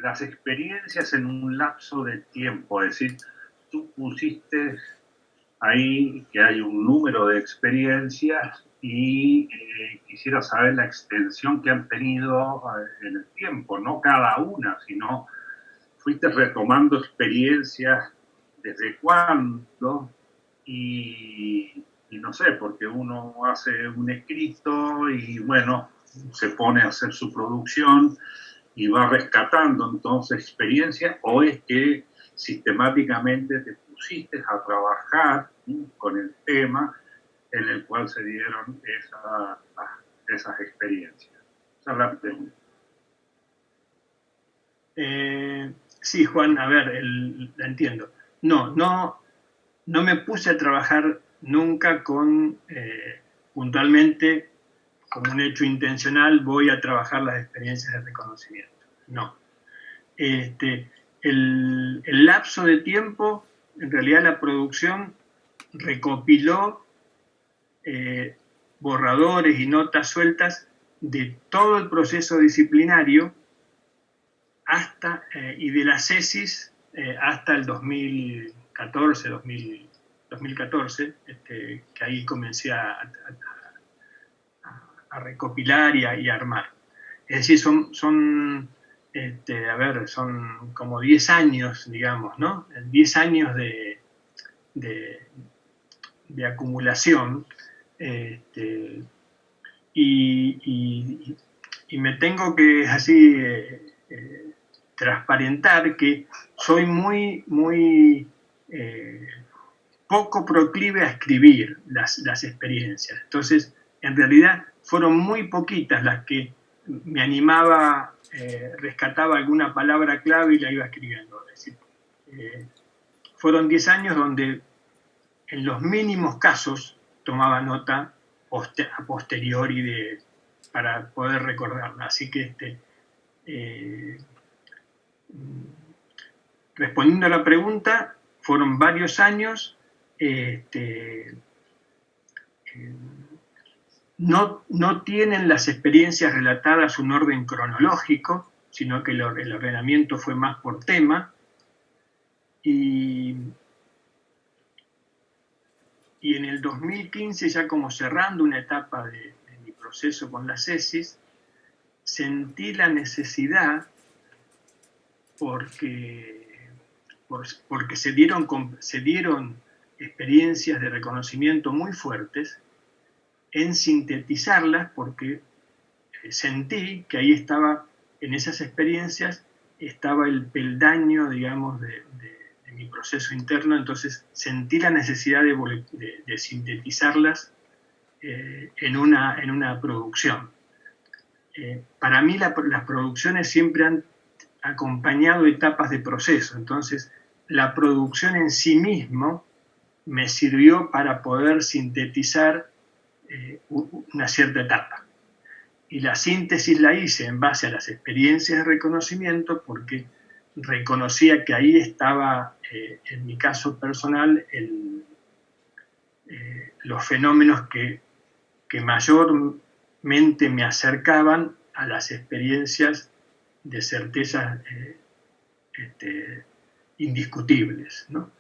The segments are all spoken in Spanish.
las experiencias en un lapso de tiempo, es decir, tú pusiste ahí que hay un número de experiencias y quisiera saber la extensión que han tenido en el tiempo, no cada una, sino fuiste retomando experiencias desde cuándo y no sé, porque uno hace un escrito y bueno, se pone a hacer su producción y va rescatando entonces experiencias, o es que sistemáticamente te pusiste a trabajar con el tema en el cual se dieron esas experiencias. Esa es la pregunta. Sí, Juan, a ver, la entiendo. No me puse a trabajar nunca con, puntualmente, como un hecho intencional, voy a trabajar las experiencias de reconocimiento. No. El lapso de tiempo, en realidad la producción recopiló borradores y notas sueltas de todo el proceso disciplinario hasta, y de la CESIS hasta el 2014, que ahí comencé a recopilar y a armar. Es decir, son como 10 años, digamos, ¿no? 10 años de acumulación. Y me tengo que así transparentar que soy muy poco proclive a escribir las experiencias. Entonces, en realidad fueron muy poquitas las que me animaba, rescataba alguna palabra clave y la iba escribiendo. Es decir, fueron 10 años donde en los mínimos casos tomaba nota a posteriori para poder recordarla. Así que respondiendo a la pregunta, fueron varios años. No tienen las experiencias relatadas un orden cronológico, sino que el ordenamiento fue más por tema. Y en el 2015, ya como cerrando una etapa de mi proceso con la CESIS, sentí la necesidad, porque se dieron experiencias de reconocimiento muy fuertes, en sintetizarlas, porque sentí que ahí estaba, en esas experiencias, estaba el peldaño, digamos, de mi proceso interno. Entonces sentí la necesidad de sintetizarlas en una producción. Para mí las producciones siempre han acompañado etapas de proceso, entonces la producción en sí mismo me sirvió para poder sintetizar una cierta etapa. Y la síntesis la hice en base a las experiencias de reconocimiento, porque reconocía que ahí estaba, en mi caso personal, los fenómenos que mayormente me acercaban a las experiencias de certezas indiscutibles, ¿no?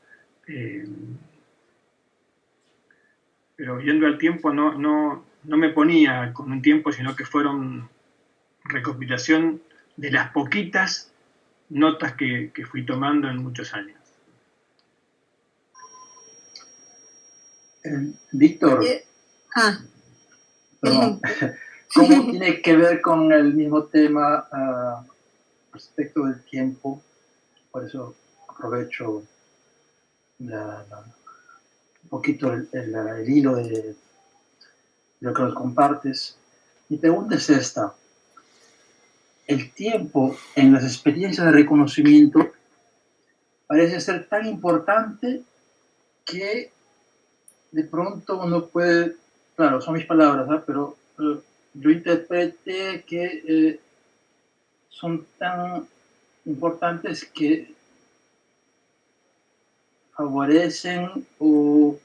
Pero yendo al tiempo, no me ponía con un tiempo, sino que fueron recopilación de las poquitas notas que fui tomando en muchos años. Víctor, perdón, ¿cómo tiene que ver con el mismo tema respecto del tiempo? Por eso aprovecho un poquito el hilo de lo que nos compartes. Mi pregunta es esta. El tiempo en las experiencias de reconocimiento parece ser tan importante que de pronto uno puede, claro, son mis palabras, ¿no? Pero yo interpreté que son tan importantes que favorecen o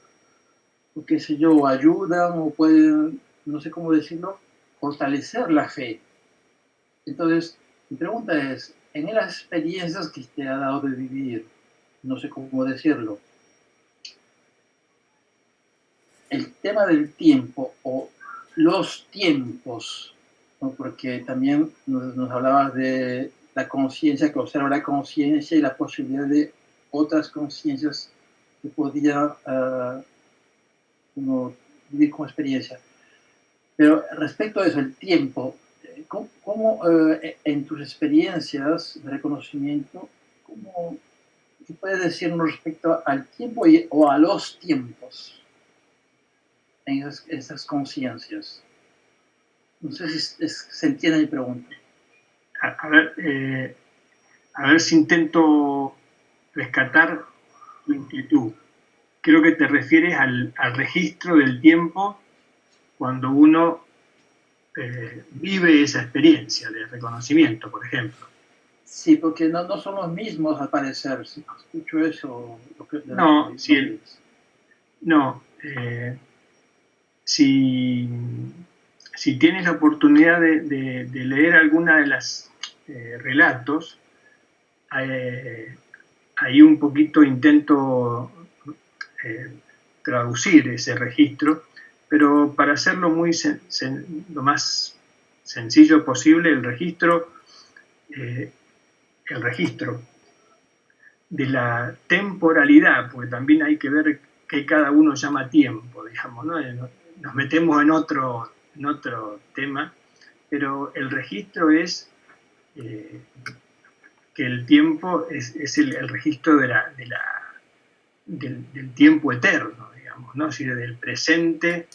qué sé yo, ayudan o pueden, no sé cómo decirlo, fortalecer la fe. Entonces, mi pregunta es, en las experiencias que te ha dado de vivir, no sé cómo decirlo, el tema del tiempo o los tiempos, ¿no? Porque también nos hablabas de la conciencia, que observa la conciencia y la posibilidad de otras conciencias que podía uno vivir como experiencia. Pero respecto a eso, el tiempo, ¿cómo en tus experiencias de reconocimiento, qué puedes decirnos respecto al tiempo o a los tiempos en esas conciencias? No sé si se entiende mi pregunta. A ver si intento rescatar tu inquietud. Creo que te refieres al registro del tiempo cuando uno vive esa experiencia de reconocimiento, por ejemplo. Sí, porque no son los mismos al parecer. Si escucho eso, no, si tienes la oportunidad de leer alguna de las relatos, ahí un poquito intento traducir ese registro, pero para hacerlo lo más sencillo posible, el registro de la temporalidad, porque también hay que ver qué cada uno llama tiempo, digamos, ¿no? Nos metemos en otro tema, pero el registro es que el tiempo es el registro del tiempo eterno, digamos, ¿no? Es decir, del presente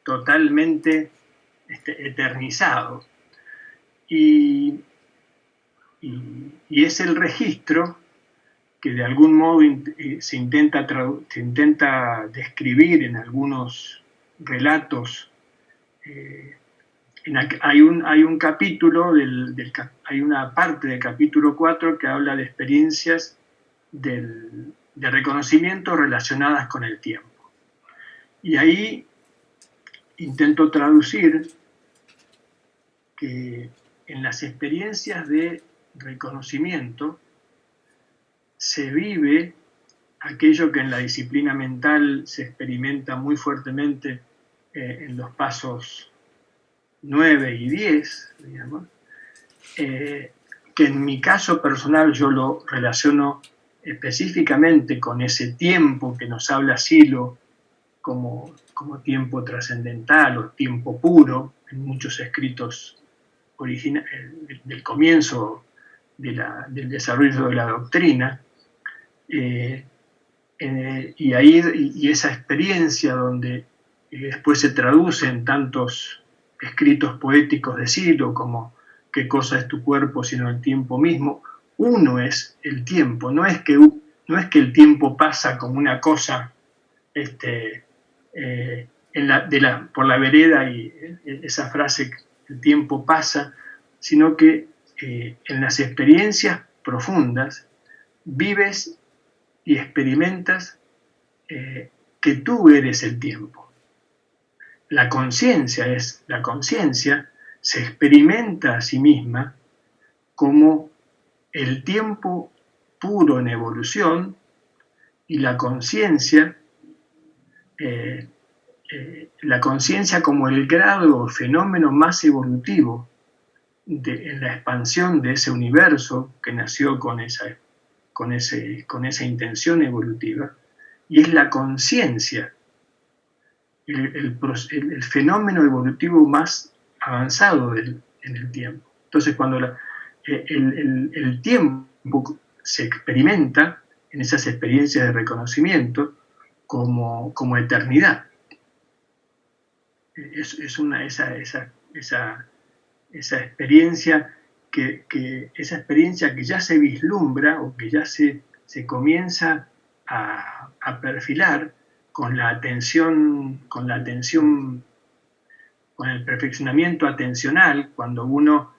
totalmente eternizado. Y es el registro que de algún modo se intenta describir en algunos relatos. Hay un capítulo, hay una parte del capítulo 4 que habla de experiencias de reconocimiento relacionadas con el tiempo. Y ahí intento traducir que en las experiencias de reconocimiento se vive aquello que en la disciplina mental se experimenta muy fuertemente en los pasos 9 y 10, digamos, que en mi caso personal yo lo relaciono específicamente con ese tiempo que nos habla Silo como tiempo trascendental o tiempo puro en muchos escritos del comienzo del desarrollo de la doctrina, y esa experiencia donde después se traduce en tantos escritos poéticos de Silo como ¿qué cosa es tu cuerpo sino el tiempo mismo? Uno es el tiempo, no es que el tiempo pasa como una cosa por la vereda y esa frase el tiempo pasa, sino que en las experiencias profundas vives y experimentas que tú eres el tiempo. La conciencia se experimenta a sí misma como el tiempo puro en evolución y la conciencia como el grado o fenómeno más evolutivo en la expansión de ese universo que nació con esa intención evolutiva, y es la conciencia el fenómeno evolutivo más avanzado en el tiempo. Entonces, cuando el tiempo se experimenta en esas experiencias de reconocimiento como eternidad. Es esa experiencia esa experiencia que ya se vislumbra o que ya se comienza a perfilar con el perfeccionamiento atencional, cuando uno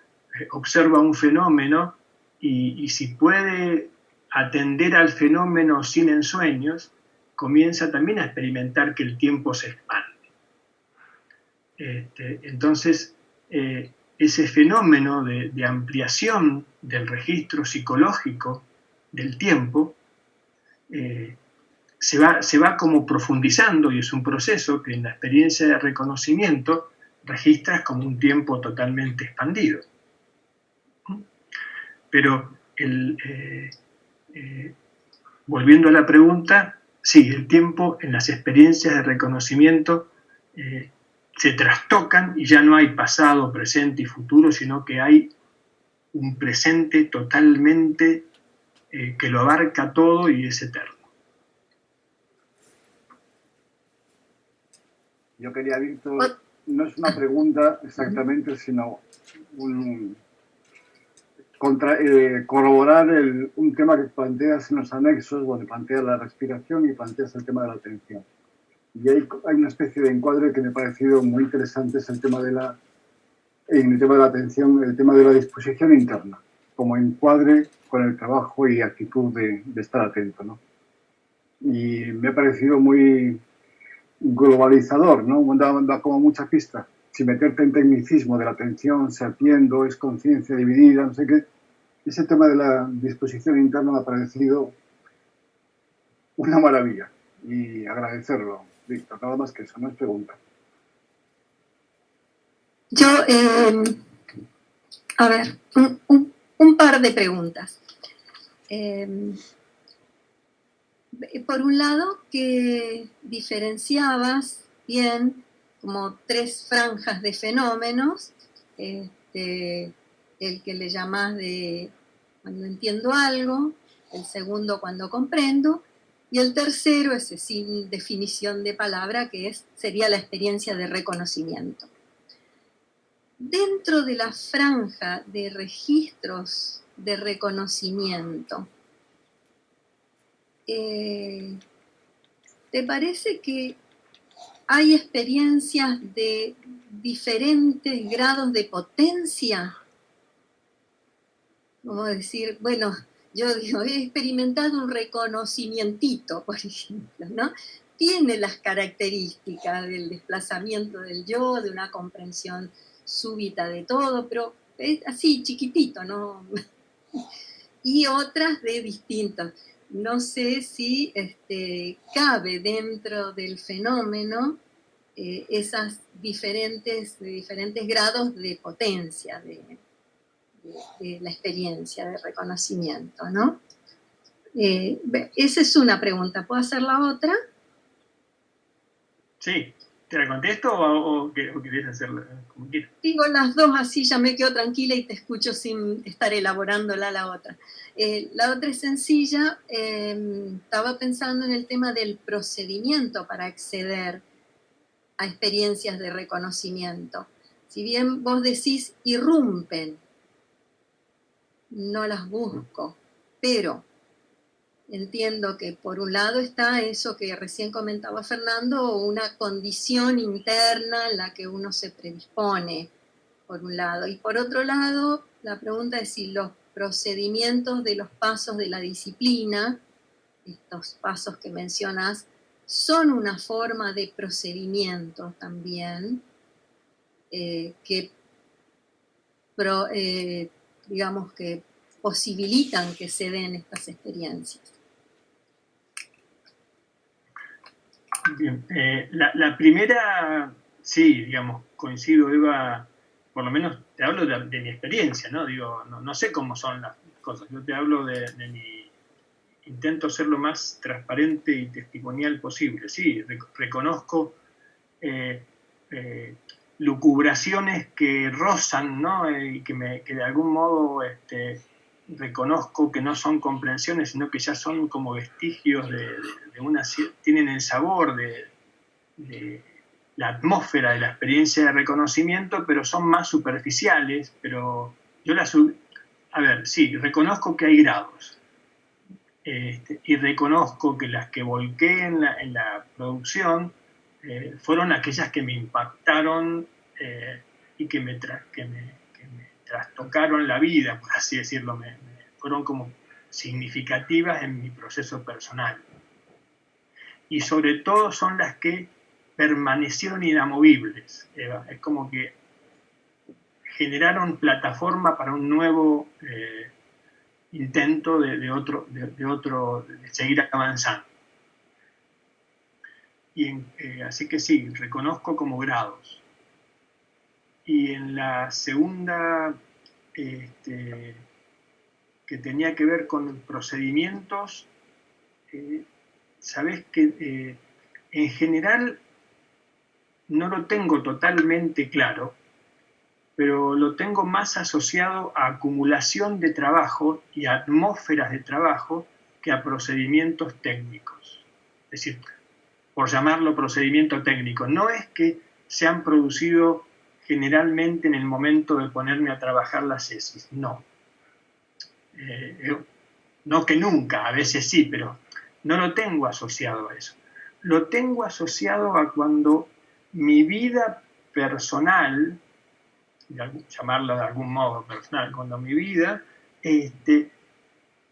observa un fenómeno y si puede atender al fenómeno sin ensueños, comienza también a experimentar que el tiempo se expande. Entonces, ese fenómeno de ampliación del registro psicológico del tiempo se va como profundizando, y es un proceso que en la experiencia de reconocimiento registras como un tiempo totalmente expandido. Pero volviendo a la pregunta, sí, el tiempo en las experiencias de reconocimiento se trastocan y ya no hay pasado, presente y futuro, sino que hay un presente totalmente que lo abarca todo y es eterno. Yo quería, Víctor, no es una pregunta exactamente, sino corroborar un tema que planteas en los anexos, donde planteas la respiración y planteas el tema de la atención. Y hay una especie de encuadre que me ha parecido muy interesante, es el tema de la atención, el tema de la disposición interna, como encuadre con el trabajo y actitud de estar atento, ¿no? Y me ha parecido muy globalizador, ¿no? Da como mucha pista. Sin meterte en tecnicismo de la atención, serpiendo, es conciencia dividida, no sé qué. Ese tema de la disposición interna me ha parecido una maravilla. Y agradecerlo, Víctor. Nada más que eso, no es pregunta. Yo, a ver, un par de preguntas. Por un lado, que diferenciabas bien como 3 franjas de fenómenos, el que le llamás de cuando entiendo algo, el segundo cuando comprendo, y el tercero, ese sin definición de palabra, que sería la experiencia de reconocimiento. Dentro de la franja de registros de reconocimiento, ¿te parece que hay experiencias de diferentes grados de potencia? Como decir, bueno, yo digo, he experimentado un reconocimientito, por ejemplo, ¿no? Tiene las características del desplazamiento del yo, de una comprensión súbita de todo, pero es así, chiquitito, ¿no? Y otras de distintas. No sé si cabe dentro del fenómeno esas diferentes grados de potencia de la experiencia de reconocimiento, ¿no? Esa es una pregunta. ¿Puedo hacer la otra? Sí. ¿Te la contesto o querés hacerla como quieras? Digo las dos, así ya me quedo tranquila y te escucho sin estar elaborándola la otra. La otra es sencilla. Estaba pensando en el tema del procedimiento para acceder a experiencias de reconocimiento. Si bien vos decís irrumpen, no las busco, pero entiendo que por un lado está eso que recién comentaba Fernando, una condición interna en la que uno se predispone, por un lado. Y por otro lado, la pregunta es si los procedimientos de los pasos de la disciplina, estos pasos que mencionas, son una forma de procedimiento también, digamos que posibilitan que se den estas experiencias. Bien, la primera, sí, digamos, coincido, Eva, por lo menos te hablo de mi experiencia, ¿no? Digo, no sé cómo son las cosas, yo te hablo de mi... Intento ser lo más transparente y testimonial posible. Sí, reconozco lucubraciones que rozan, ¿no? Y que de algún modo reconozco que no son comprensiones, sino que ya son como vestigios de una... tienen el sabor de la atmósfera de la experiencia de reconocimiento, pero son más superficiales, pero yo a ver, sí, reconozco que hay grados. Y reconozco que las que volqué en la producción fueron aquellas que me impactaron y que me trastocaron la vida, por así decirlo, fueron como significativas en mi proceso personal. Y sobre todo son las que permanecieron inamovibles, Eva. Es como que generaron plataforma para un nuevo intento de seguir avanzando. Así que sí, reconozco como grados. Y en la segunda, que tenía que ver con procedimientos, sabés que en general no lo tengo totalmente claro, pero lo tengo más asociado a acumulación de trabajo y a atmósferas de trabajo que a procedimientos técnicos. Es decir, por llamarlo procedimiento técnico, no es que se han producido generalmente en el momento de ponerme a trabajar la tesis, no. No que nunca, a veces sí, pero no lo tengo asociado a eso. Lo tengo asociado a cuando mi vida personal, llamarlo de algún modo personal, cuando mi vida,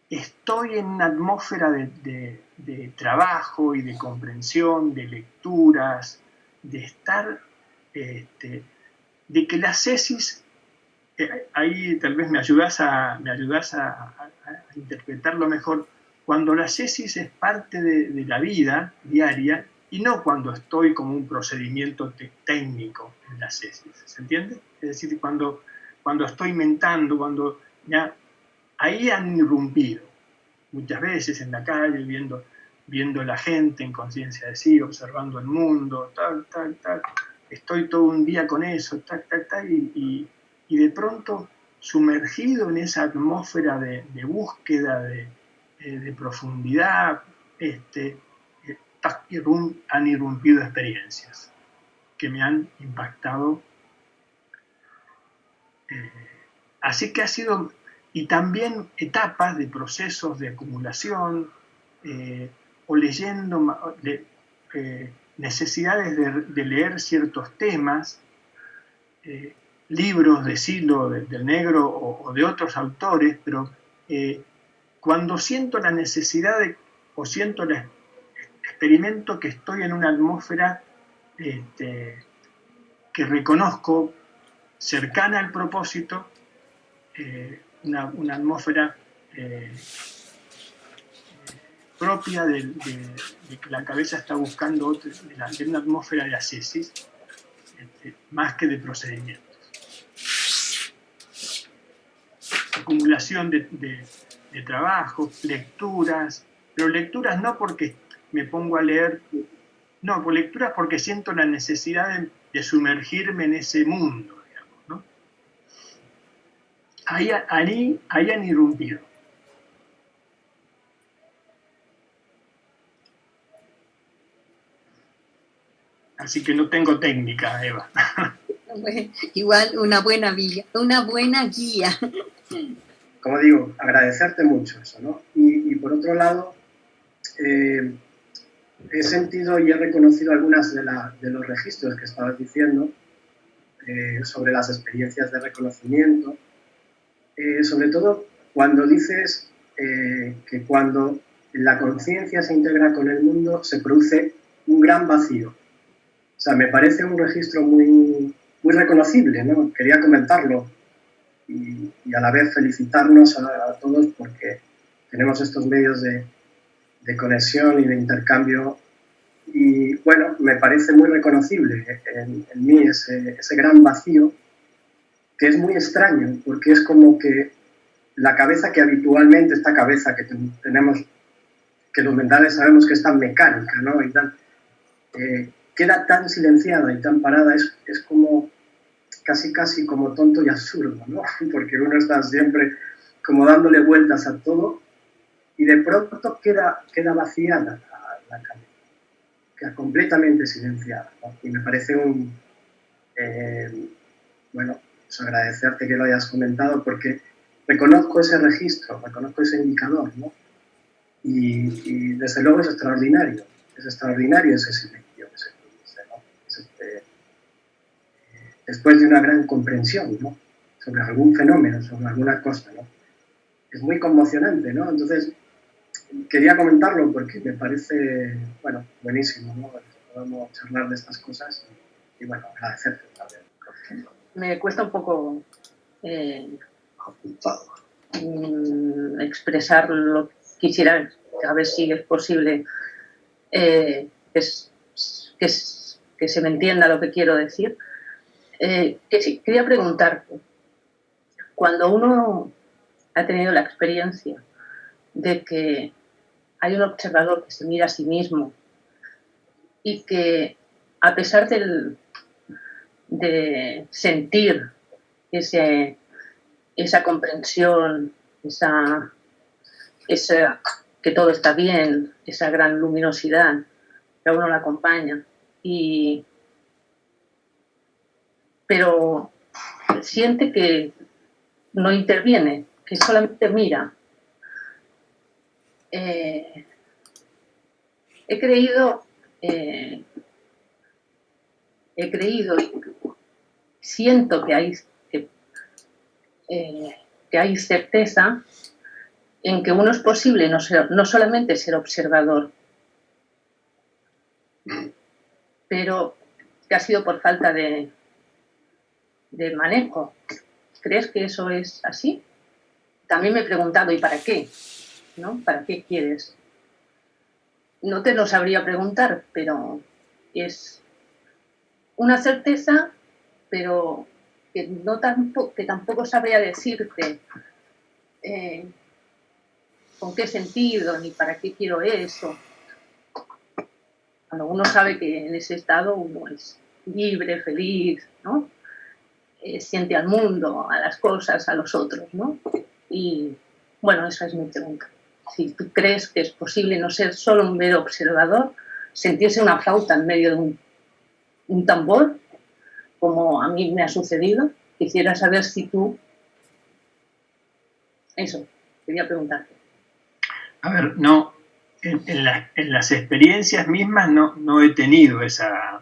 estoy en una atmósfera de trabajo y de comprensión, de lecturas, de estar, de que las tesis, ahí tal vez me ayudás a interpretarlo mejor, cuando la tesis es parte de la vida diaria y no cuando estoy como un procedimiento técnico en la tesis, ¿se entiende? Es decir, cuando estoy mentando, cuando ya ahí han irrumpido muchas veces en la calle, viendo la gente en conciencia de sí, observando el mundo, tal, estoy todo un día con eso, tal, y de pronto sumergido en esa atmósfera de búsqueda, de profundidad, han irrumpido experiencias que me han impactado. Así que ha sido, y también etapas de procesos de acumulación, o leyendo, necesidades de leer ciertos temas, libros de Silo, del Negro o de otros autores, pero cuando siento la necesidad o siento experimento que estoy en una atmósfera que reconozco cercana al propósito, una atmósfera propia de que la cabeza está buscando de una atmósfera de ascesis, más que de procedimientos. Acumulación de trabajos, lecturas, pero lecturas no porque me pongo a leer, no, por lecturas porque siento la necesidad de sumergirme en ese mundo, digamos, ¿no? Ahí han irrumpido. Así que no tengo técnica, Eva. Bueno, igual una buena guía. Como digo, agradecerte mucho eso, ¿no? Y por otro lado, he sentido y he reconocido algunas de los registros que estabas diciendo sobre las experiencias de reconocimiento, sobre todo cuando dices que cuando la conciencia se integra con el mundo se produce un gran vacío. O sea, me parece un registro muy, muy reconocible, ¿no? Quería comentarlo y a la vez felicitarnos a todos porque tenemos estos medios de conexión y de intercambio y, bueno, me parece muy reconocible en mí ese gran vacío que es muy extraño porque es como que la cabeza que habitualmente, esta cabeza que tenemos, que los mentales sabemos que es tan mecánica, ¿no? Y tan, queda tan silenciada y tan parada, es como casi como tonto y absurdo, ¿no? Porque uno está siempre como dándole vueltas a todo y de pronto queda vaciada la cabeza, queda completamente silenciada, ¿no? Y me parece bueno, pues agradecerte que lo hayas comentado porque reconozco ese registro, reconozco ese indicador, ¿no? Y desde luego es extraordinario ese silencio que se produce, ¿no? Después de una gran comprensión, ¿no? Sobre algún fenómeno, sobre alguna cosa, ¿no? Es muy conmocionante, ¿no? Entonces, quería comentarlo porque me parece, bueno, buenísimo, ¿no? Que podamos charlar de estas cosas y bueno, agradecerte también. me cuesta un poco expresar lo que quisiera, a ver si es posible que se me entienda lo que quiero decir. Que sí, quería preguntarte, cuando uno ha tenido la experiencia de que hay un observador que se mira a sí mismo y que a pesar de sentir esa comprensión, que todo está bien, esa gran luminosidad que a uno la acompaña, pero siente que no interviene, que solamente mira. He creído y siento que hay certeza en que uno es posible no solamente ser observador, pero que ha sido por falta de manejo. ¿Crees que eso es así? También me he preguntado, ¿y para qué? ¿No? ¿Para qué quieres? No te lo sabría preguntar, pero es una certeza, pero que tampoco sabría decirte con qué sentido ni para qué quiero eso. Cuando uno sabe que en ese estado uno es libre, feliz, ¿no? Siente al mundo, a las cosas, a los otros, ¿no? Y bueno, esa es mi pregunta. Si tú crees que es posible no ser solo un mero observador, sentirse una flauta en medio de un tambor, como a mí me ha sucedido, quisiera saber si tú... Eso, quería preguntarte. A ver, no, en las experiencias mismas no he tenido esa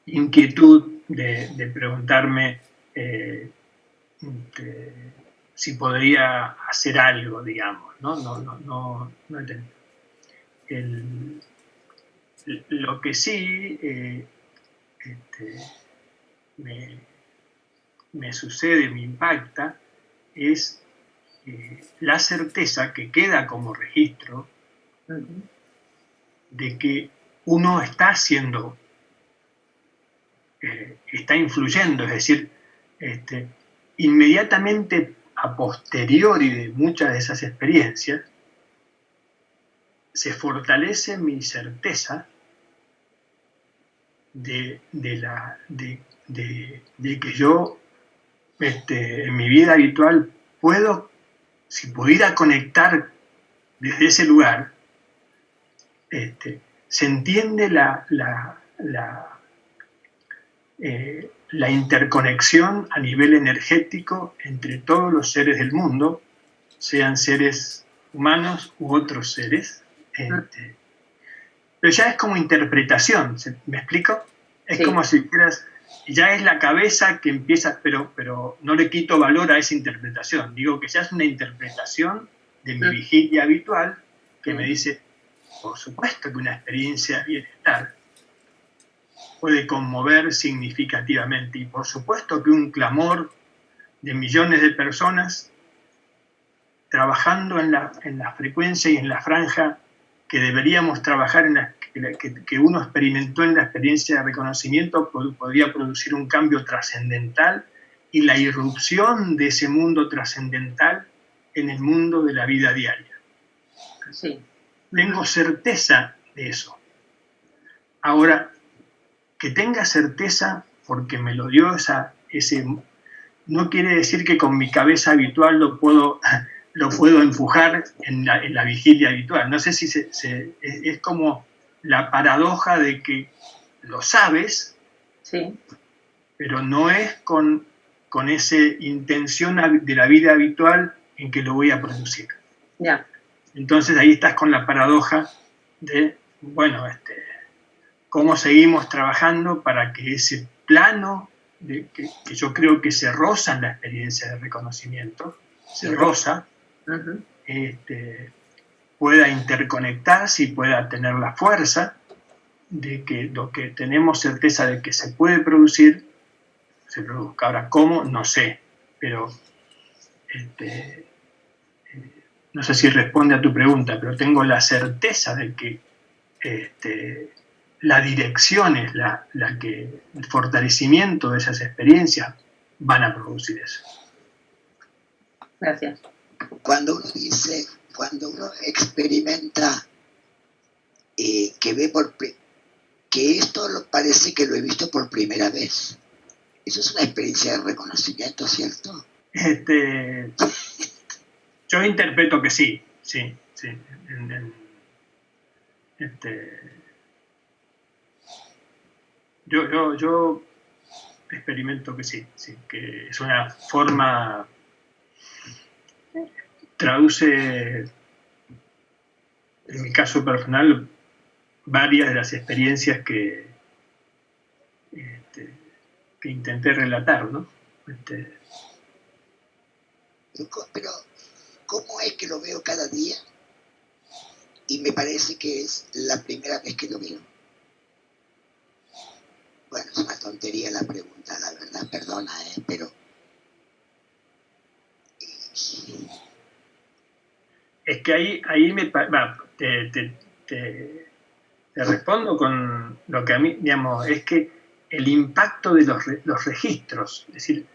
inquietud de preguntarme si podría hacer algo, digamos, no he tenido. Lo que sí me sucede, me impacta, es la certeza que queda como registro de que uno está haciendo, está influyendo, es decir, inmediatamente a posteriori de muchas de esas experiencias, se fortalece mi certeza de que yo en mi vida habitual puedo, si pudiera conectar desde ese lugar, se entiende la interconexión a nivel energético entre todos los seres del mundo, sean seres humanos u otros seres. Pero ya es como interpretación, ¿me explico? Es sí. Como si fueras, ya es la cabeza que empieza, pero no le quito valor a esa interpretación. Digo que ya es una interpretación de mi vigilia habitual que me dice, por supuesto que una experiencia de bienestar puede conmover significativamente y por supuesto que un clamor de millones de personas trabajando en la frecuencia y en la franja que deberíamos trabajar, que uno experimentó en la experiencia de reconocimiento, podría producir un cambio trascendental y la irrupción de ese mundo trascendental en el mundo de la vida diaria. Sí. Tengo certeza de eso. Ahora, que tenga certeza porque me lo dio ese... No quiere decir que con mi cabeza habitual lo puedo empujar en la vigilia habitual. No sé si es como la paradoja de que lo sabes, sí, pero no es con esa intención de la vida habitual en que lo voy a producir. Ya. Entonces ahí estás con la paradoja de, bueno, cómo seguimos trabajando para que ese plano que yo creo que se roza en la experiencia de reconocimiento, se roza, pueda interconectarse y pueda tener la fuerza de que lo que tenemos certeza de que se puede producir se produzca. Ahora, ¿cómo? No sé, pero no sé si responde a tu pregunta, pero tengo la certeza de que la dirección es la que, el fortalecimiento de esas experiencias van a producir eso. Gracias. Cuando uno experimenta que ve que esto parece que lo he visto por primera vez, eso es una experiencia de reconocimiento, ¿cierto? Yo interpreto que sí. Yo experimento que sí, que es una forma, traduce, en mi caso personal, varias de las experiencias que intenté relatar, ¿no? Pero, ¿cómo es que lo veo cada día? Y me parece que es la primera vez que lo veo. Bueno, es una tontería la pregunta, la verdad, perdona, pero... Es que ahí te respondo con lo que a mí, digamos, es que el impacto de los registros, es decir,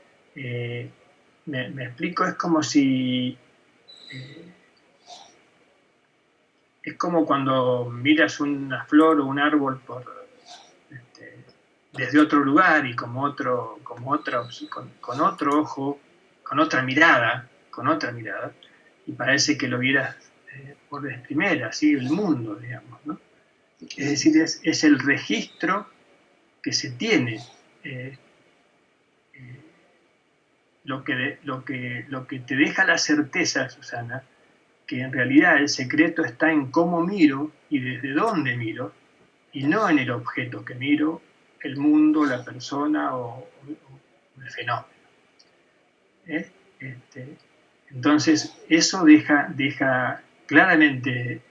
me explico, es como si... es como cuando miras una flor o un árbol desde otro lugar y con otro ojo, con otra mirada, y parece que lo vieras por vez primera, así el mundo, digamos, ¿no? Es decir, es el registro que se tiene, lo que te deja la certeza, Susana, que en realidad el secreto está en cómo miro y desde dónde miro, y no en el objeto que miro, el mundo, la persona o el fenómeno. Entonces, eso deja claramente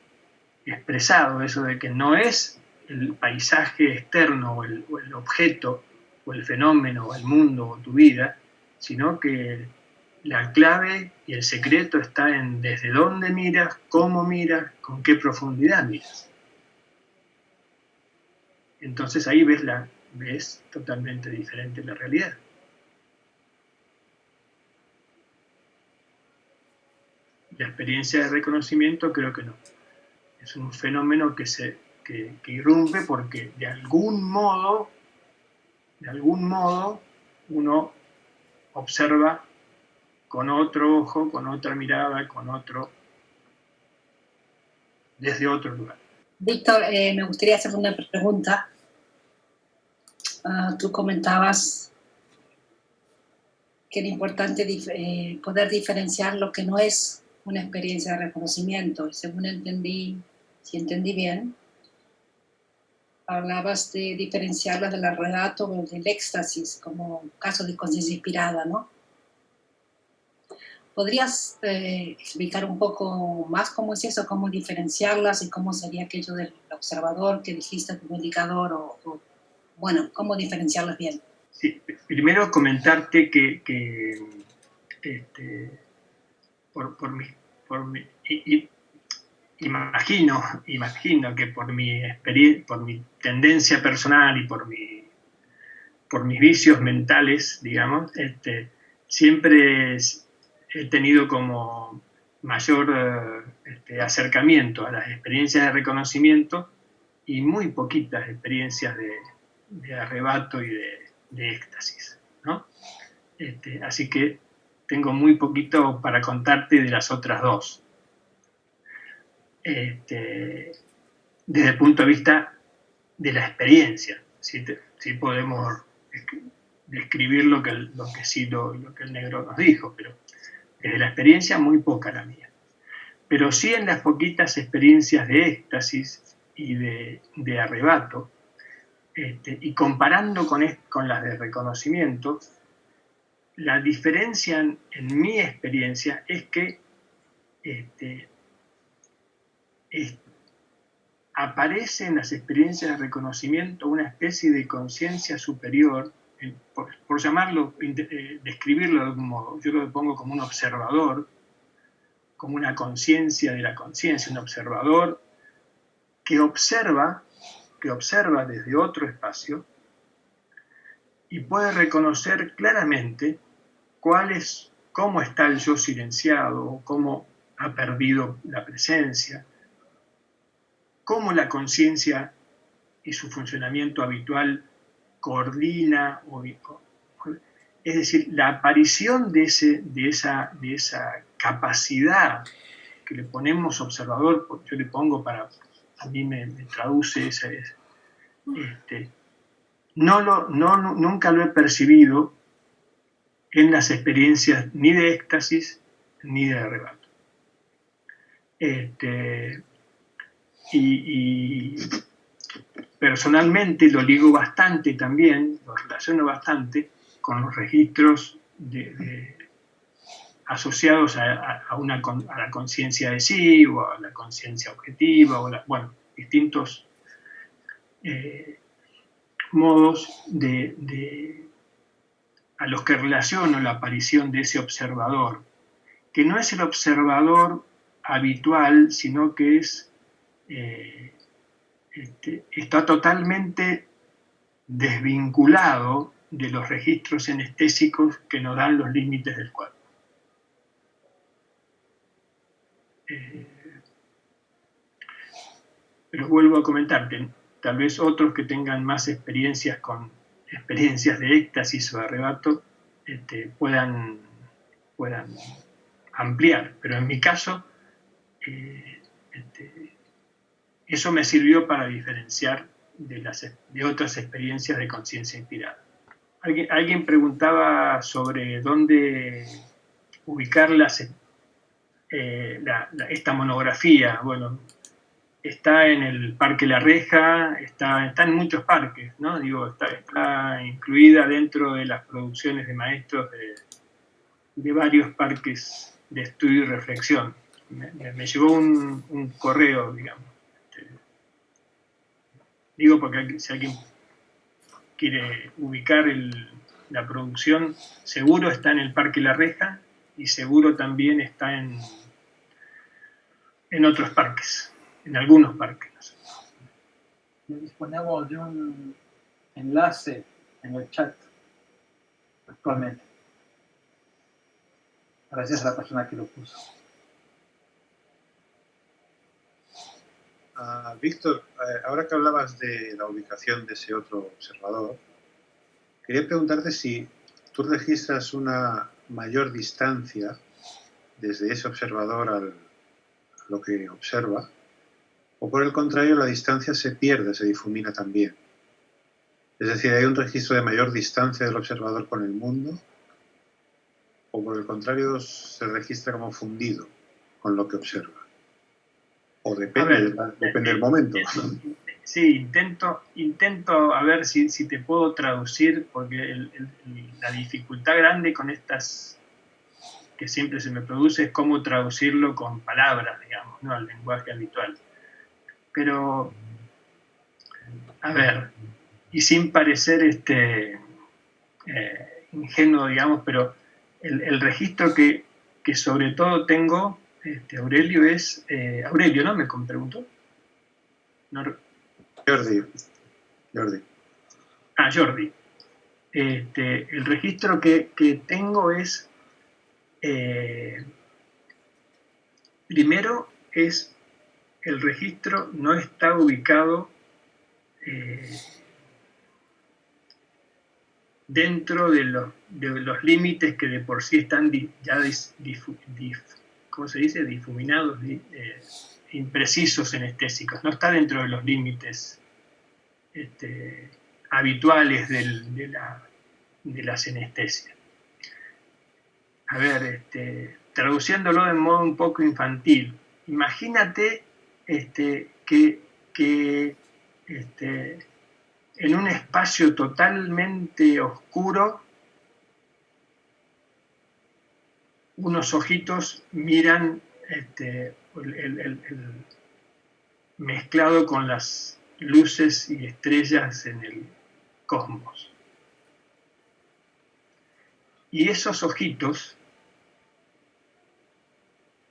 expresado eso de que no es el paisaje externo o el objeto o el fenómeno o el mundo o tu vida, sino que la clave y el secreto está en desde dónde miras, cómo miras, con qué profundidad miras. Entonces ahí ves totalmente diferente la realidad. La experiencia de reconocimiento creo que no. Es un fenómeno que irrumpe porque de algún modo uno observa con otro ojo, con otra mirada, desde otro lugar. Víctor, me gustaría hacer una pregunta. Tú comentabas que era importante poder diferenciar lo que no es una experiencia de reconocimiento. Y según si entendí bien, hablabas de diferenciarlas del arrebato o del éxtasis como caso de conciencia inspirada, ¿no? ¿Podrías explicar un poco más cómo es eso, cómo diferenciarlas y cómo sería aquello del observador que dijiste como indicador bueno, cómo diferenciarlas bien? Sí, primero comentarte que imagino que por mi tendencia personal y por mis vicios mentales, digamos, siempre he tenido como mayor acercamiento a las experiencias de reconocimiento y muy poquitas experiencias de arrebato y de éxtasis, ¿no? Así que tengo muy poquito para contarte de las otras dos. Desde el punto de vista de la experiencia, sí podemos describir lo que el negro nos dijo, pero desde la experiencia muy poca la mía. Pero sí en las poquitas experiencias de éxtasis y de arrebato, y comparando con las de reconocimiento, la diferencia en mi experiencia es que aparece en las experiencias de reconocimiento una especie de conciencia superior por llamarlo, describirlo de algún modo, yo lo pongo como un observador, como una conciencia de la conciencia, un observador que observa desde otro espacio y puede reconocer claramente cómo está el yo silenciado, cómo ha perdido la presencia, cómo la conciencia y su funcionamiento habitual coordina, es decir, la aparición de esa capacidad que le ponemos observador, yo le pongo a mí me traduce nunca lo he percibido en las experiencias ni de éxtasis ni de arrebato. Y personalmente lo ligo bastante también, lo relaciono bastante con los registros asociados a la conciencia de sí, o a la conciencia objetiva, distintos modos a los que relaciono la aparición de ese observador, que no es el observador habitual, sino que está totalmente desvinculado de los registros sinestésicos que nos dan los límites del cuerpo. Pero vuelvo a comentar que tal vez otros que tengan más experiencias de éxtasis o de arrebato puedan ampliar, pero en mi caso eso me sirvió para diferenciar de otras experiencias de conciencia inspirada. Alguien preguntaba sobre dónde ubicar esta monografía. Bueno, está en el Parque La Reja, está en muchos parques, ¿no? Digo, está incluida dentro de las producciones de maestros de varios parques de estudio y reflexión. Me llegó un correo, digamos. Digo porque si alguien quiere ubicar la producción, seguro está en el Parque La Reja y seguro también está en otros parques, en algunos parques. Disponemos de un enlace en el chat actualmente. Gracias a la persona que lo puso. Víctor, ahora que hablabas de la ubicación de ese otro observador, quería preguntarte si tú registras una mayor distancia desde ese observador a lo que observa, o por el contrario la distancia se pierde, se difumina también. Es decir, ¿hay un registro de mayor distancia del observador con el mundo? ¿O por el contrario se registra como fundido con lo que observa? O depende del momento. Sí, intento a ver si te puedo traducir, porque la dificultad grande con estas que siempre se me produce es cómo traducirlo con palabras, digamos, ¿no? Al lenguaje habitual. Pero, a ver, y sin parecer ingenuo, digamos, pero el registro que sobre todo tengo, Aurelio, es... Aurelio, ¿no? Me preguntó. No, Jordi. Jordi. El registro que tengo es... primero es... El registro no está ubicado dentro de los límites que de por sí están ¿cómo se dice? Difuminados, imprecisos sinestésicos. No está dentro de los límites habituales de la sinestesia. A ver, traduciéndolo de modo un poco infantil, imagínate que en un espacio totalmente oscuro, unos ojitos miran mezclado con las luces y estrellas en el cosmos. Y esos ojitos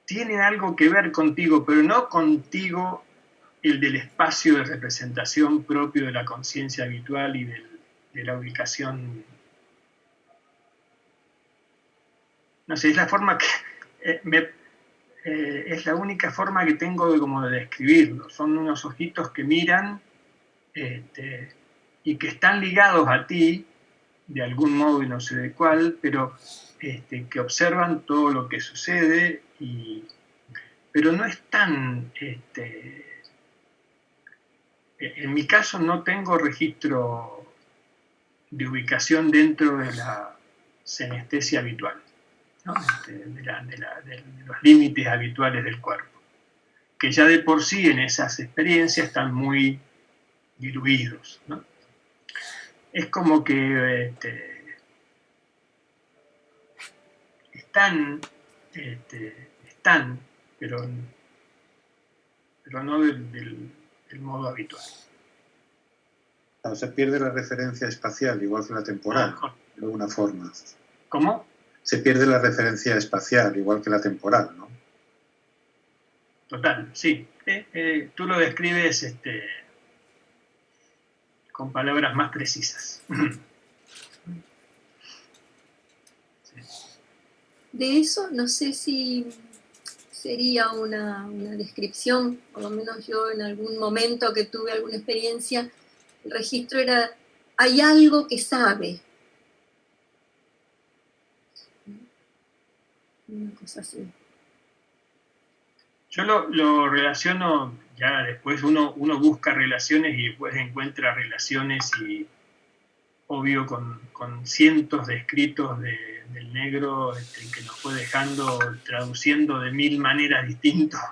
tienen algo que ver contigo, pero no contigo el del espacio de representación propio de la conciencia habitual y de la ubicación. No sé, es la forma que es la única forma que tengo de describirlo. Son unos ojitos que miran y que están ligados a ti de algún modo y no sé de cuál, pero que observan todo lo que sucede, pero no están... en mi caso no tengo registro de ubicación dentro de la senestesia habitual, ¿no? De los límites habituales del cuerpo, que ya de por sí en esas experiencias están muy diluidos, ¿no? Es como que están, pero no del modo habitual. Se pierde la referencia espacial, igual que la temporal, de alguna forma. ¿Cómo? Se pierde la referencia espacial, igual que la temporal, ¿no? Total, sí. Tú lo describes con palabras más precisas. De eso no sé si sería una descripción, por lo menos yo en algún momento que tuve alguna experiencia, el registro era, hay algo que sabe. Una cosa así. Yo lo relaciono, ya después uno busca relaciones y después encuentra relaciones y obvio con cientos de escritos del negro que nos fue dejando, traduciendo de 1000 maneras distintas,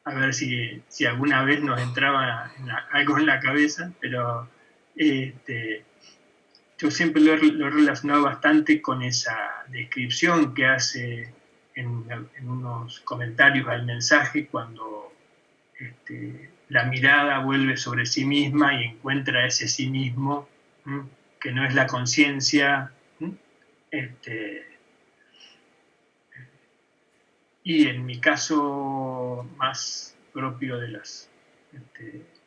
a ver si alguna vez nos entraba algo en la cabeza, pero yo siempre lo he relacionado bastante con esa descripción que hace en unos comentarios al mensaje cuando la mirada vuelve sobre sí misma y encuentra ese sí mismo, que no es la conciencia, y en mi caso más propio de los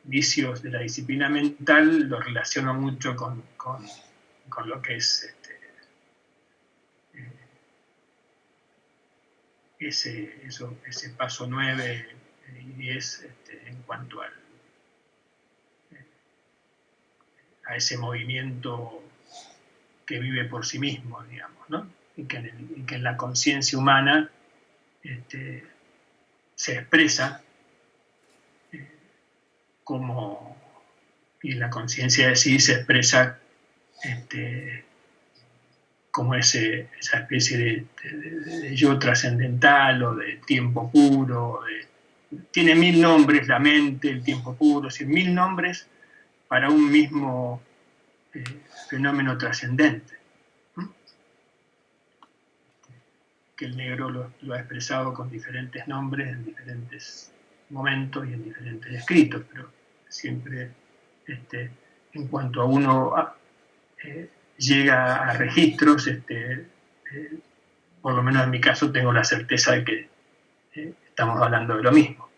vicios de la disciplina mental, lo relaciono mucho con lo que es ese paso 9 y 10 en cuanto a ese movimiento que vive por sí mismo, digamos, ¿no? Y que en la conciencia humana se expresa como, y la conciencia de sí se expresa como esa especie de yo trascendental o de tiempo puro. Tiene 1000 nombres la mente, el tiempo puro, 1000 nombres para un mismo fenómeno trascendente, que el negro lo ha expresado con diferentes nombres en diferentes momentos y en diferentes escritos, pero siempre en cuanto a uno llega a registros, por lo menos en mi caso tengo la certeza de que estamos hablando de lo mismo.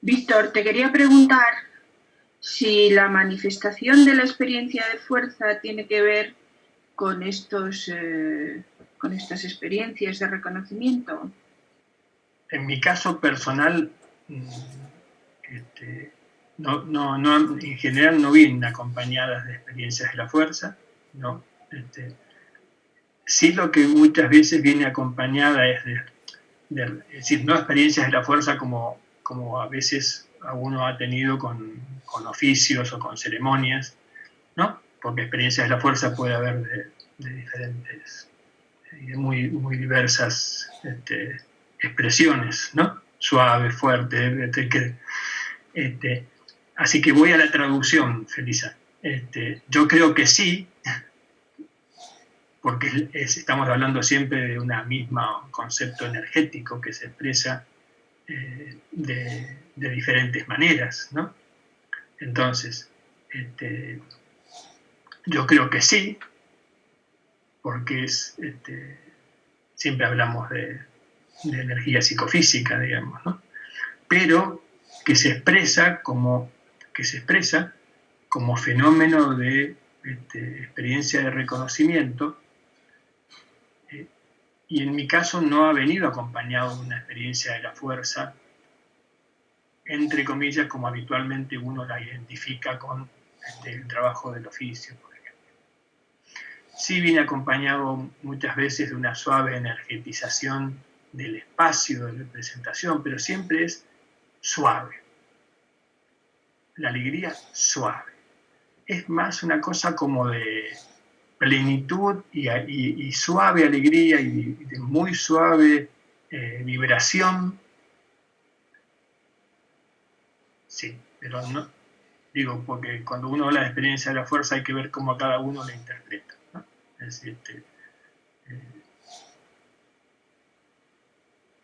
Víctor, te quería preguntar si la manifestación de la experiencia de fuerza tiene que ver con estas experiencias de reconocimiento. En mi caso personal, en general no vienen acompañadas de experiencias de la fuerza, ¿no? Sí, lo que muchas veces viene acompañada es es decir, no experiencias de la fuerza como a veces uno ha tenido con oficios o con ceremonias, ¿no? Porque experiencias de la fuerza puede haber de diferentes y de muy diversas expresiones, ¿no? Suave, fuerte, así que voy a la traducción, Felisa. Yo creo que sí, porque estamos hablando siempre de un mismo concepto energético que se expresa de diferentes maneras, ¿no? Entonces, yo creo que sí, porque siempre hablamos de energía psicofísica, digamos, ¿no? Pero que se expresa como fenómeno de experiencia de reconocimiento, y en mi caso no ha venido acompañado de una experiencia de la fuerza, entre comillas, como habitualmente uno la identifica con el trabajo del oficio, por ejemplo. Sí viene acompañado muchas veces de una suave energetización del espacio de representación, pero siempre es suave. La alegría suave. Es más una cosa como de plenitud y suave alegría y de muy suave vibración. Sí, pero no, digo, porque cuando uno habla de experiencia de la fuerza hay que ver cómo cada uno la interpreta, ¿no? Es decir,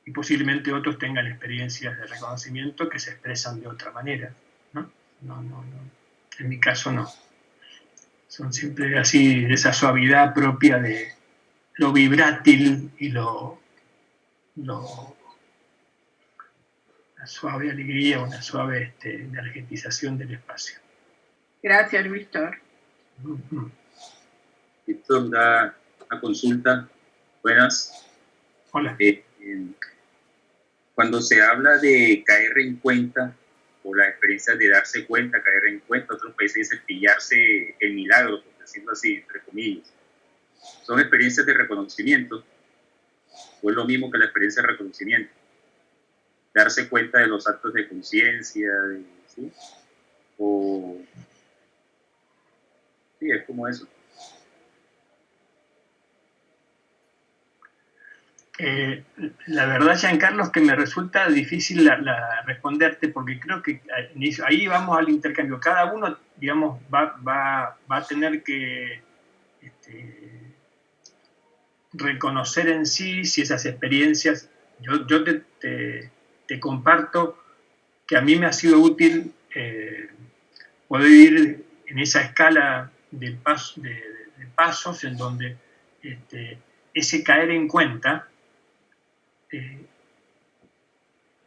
y posiblemente otros tengan experiencias de reconocimiento que se expresan de otra manera, ¿no? No. En mi caso no. Son siempre así, de esa suavidad propia de lo vibrátil y la suave alegría, una suave energetización del espacio. Gracias, Víctor. Víctor, una consulta. Buenas. Hola. Cuando se habla de caer en cuenta, o la experiencia de darse cuenta, caer en cuenta, otros países dicen pillarse el milagro, por decirlo así, entre comillas. Son experiencias de reconocimiento, o es lo mismo que la experiencia de reconocimiento. Darse cuenta de los actos de conciencia, ¿sí? O... sí, es como eso. La verdad, Giancarlo, que me resulta difícil responderte, porque creo que ahí vamos al intercambio. Cada uno, digamos, va a tener que reconocer en sí si esas experiencias... Yo te comparto que a mí me ha sido útil poder ir en esa escala de pasos en donde ese caer en cuenta...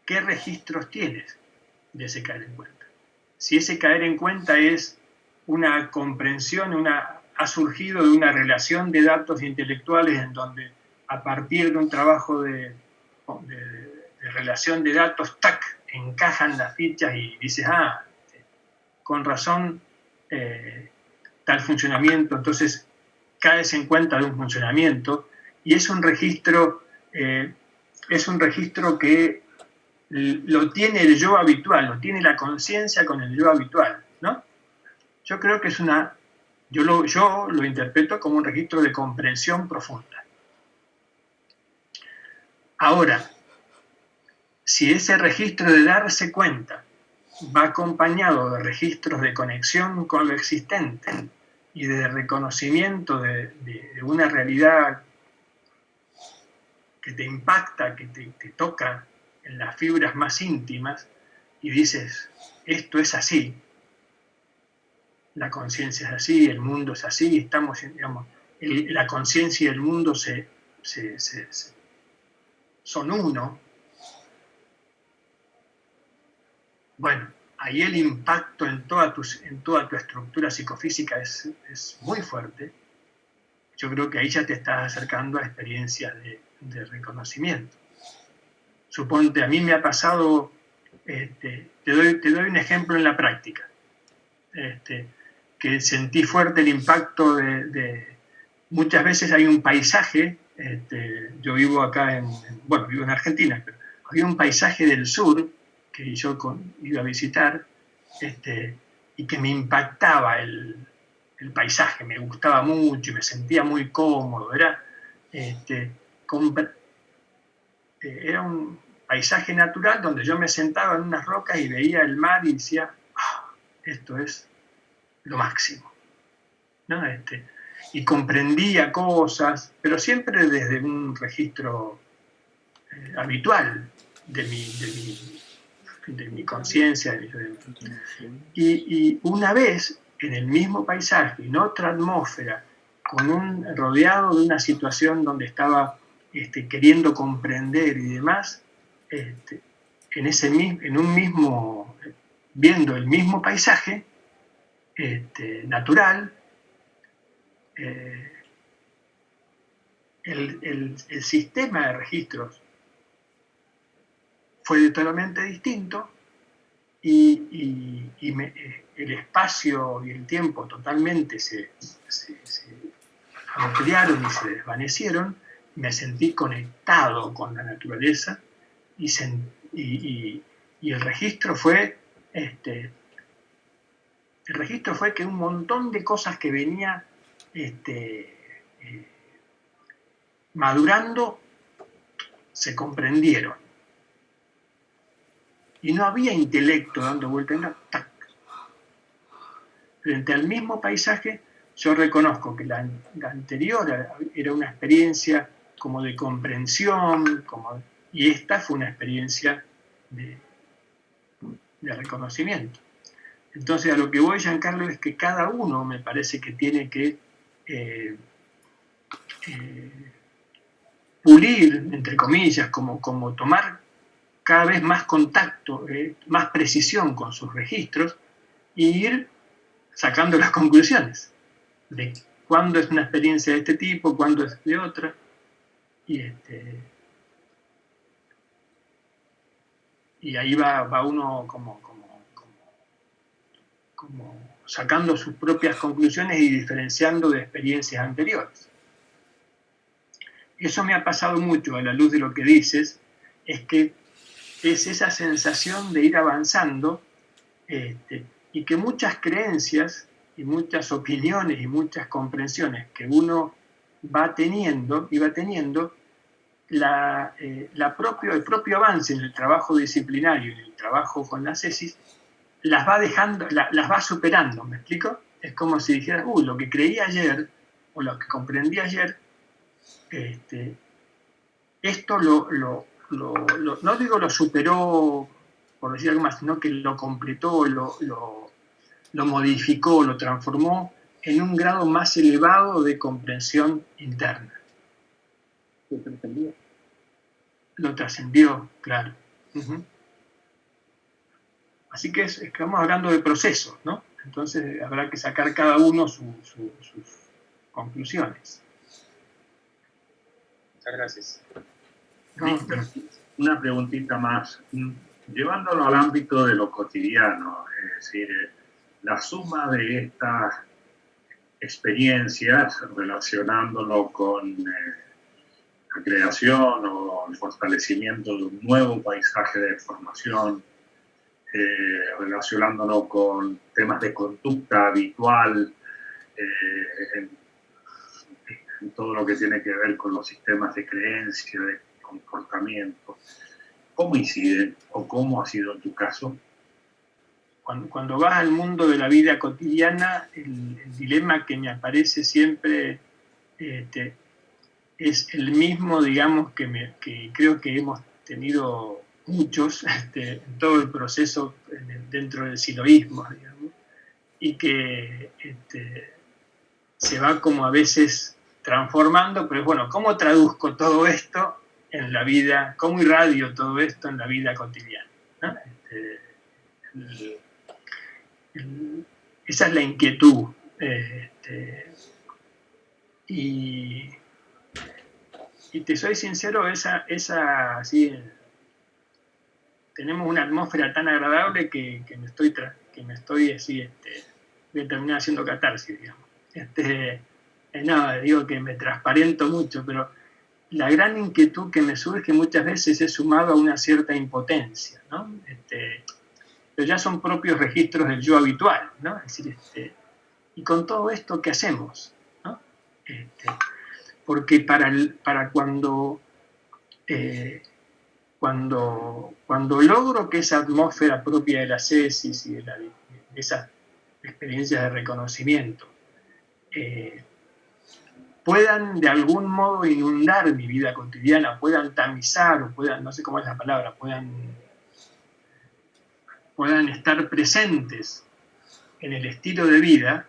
¿qué registros tienes de ese caer en cuenta? Si ese caer en cuenta es una comprensión, ha surgido de una relación de datos intelectuales en donde a partir de un trabajo de relación de datos, ¡tac!, encajan las fichas y dices, con razón, tal funcionamiento, entonces caes en cuenta de un funcionamiento, y es un registro que lo tiene el yo habitual, lo tiene la conciencia con el yo habitual, ¿no? Yo creo que yo lo interpreto como un registro de comprensión profunda. Ahora, si ese registro de darse cuenta va acompañado de registros de conexión con lo existente y de reconocimiento de una realidad que te impacta, que te toca en las fibras más íntimas, y dices, esto es así, la conciencia es así, el mundo es así, estamos, digamos, la conciencia y el mundo son uno. Bueno, ahí el impacto en toda tu estructura psicofísica es muy fuerte. Yo creo que ahí ya te estás acercando a experiencias de reconocimiento. Suponte, a mí me ha pasado, te doy un ejemplo en la práctica, que sentí fuerte el impacto muchas veces hay un paisaje, yo vivo acá vivo en Argentina, pero había un paisaje del sur que yo iba a visitar, y que me impactaba el paisaje, me gustaba mucho y me sentía muy cómodo, era un paisaje natural donde yo me sentaba en unas rocas y veía el mar y decía, esto es lo máximo, ¿no? Y comprendía cosas, pero siempre desde un registro habitual de mi conciencia. Y una vez, en el mismo paisaje, en otra atmósfera, rodeado de una situación donde estaba queriendo comprender y demás, viendo el mismo paisaje natural, el sistema de registros fue totalmente distinto y el espacio y el tiempo totalmente se ampliaron y se desvanecieron. Me sentí conectado con la naturaleza y el registro fue que un montón de cosas que venía madurando se comprendieron. Y no había intelecto dando vuelta en la... ¡tac! Frente al mismo paisaje, yo reconozco que la anterior era una experiencia como de comprensión, y esta fue una experiencia de reconocimiento. Entonces, a lo que voy, Giancarlo, es que cada uno me parece que tiene que pulir, entre comillas, como tomar cada vez más contacto, más precisión con sus registros e ir sacando las conclusiones de cuándo es una experiencia de este tipo, cuándo es de otra, y ahí va uno como sacando sus propias conclusiones y diferenciando de experiencias anteriores. Eso me ha pasado mucho a la luz de lo que dices, es que es esa sensación de ir avanzando y que muchas creencias y muchas opiniones y muchas comprensiones que uno va teniendo, el propio avance en el trabajo disciplinario, en el trabajo con la CESIS, las va dejando, las va superando, ¿me explico? Es como si dijeras, lo que creí ayer, o lo que comprendí ayer, esto no digo lo superó, por decir algo más, sino que lo completó, lo modificó, lo transformó en un grado más elevado de comprensión interna. Lo trascendió, claro. Uh-huh. Así que estamos hablando de procesos, ¿no? Entonces habrá que sacar cada uno sus conclusiones. Muchas gracias. Víctor, una preguntita más. Llevándolo al ámbito de lo cotidiano, es decir, la suma de estas experiencias, relacionándolo con la creación o el fortalecimiento de un nuevo paisaje de formación, relacionándolo con temas de conducta habitual, en todo lo que tiene que ver con los sistemas de creencia, de comportamiento. ¿Cómo inciden o cómo ha sido en tu caso? Cuando vas al mundo de la vida cotidiana, el dilema que me aparece siempre es el mismo, digamos, que creo que hemos tenido muchos en todo el proceso dentro del siloísmo, digamos, y que se va como a veces transformando, pero bueno, ¿cómo traduzco todo esto en la vida, cómo irradio todo esto en la vida cotidiana? ¿No? Esa es la inquietud. Y te soy sincero, así, tenemos una atmósfera tan agradable que me estoy así, voy a terminar haciendo catarsis, digamos. No, digo que me transparento mucho, pero la gran inquietud que me surge muchas veces es sumado a una cierta impotencia, ¿no? Pero ya son propios registros del yo habitual, ¿no? Es decir, y con todo esto, ¿qué hacemos? ¿No? Porque para cuando logro que esa atmósfera propia de la CESIS y de esas experiencias de reconocimiento puedan de algún modo inundar mi vida cotidiana, puedan tamizar, o puedan, no sé cómo es la palabra, puedan estar presentes en el estilo de vida,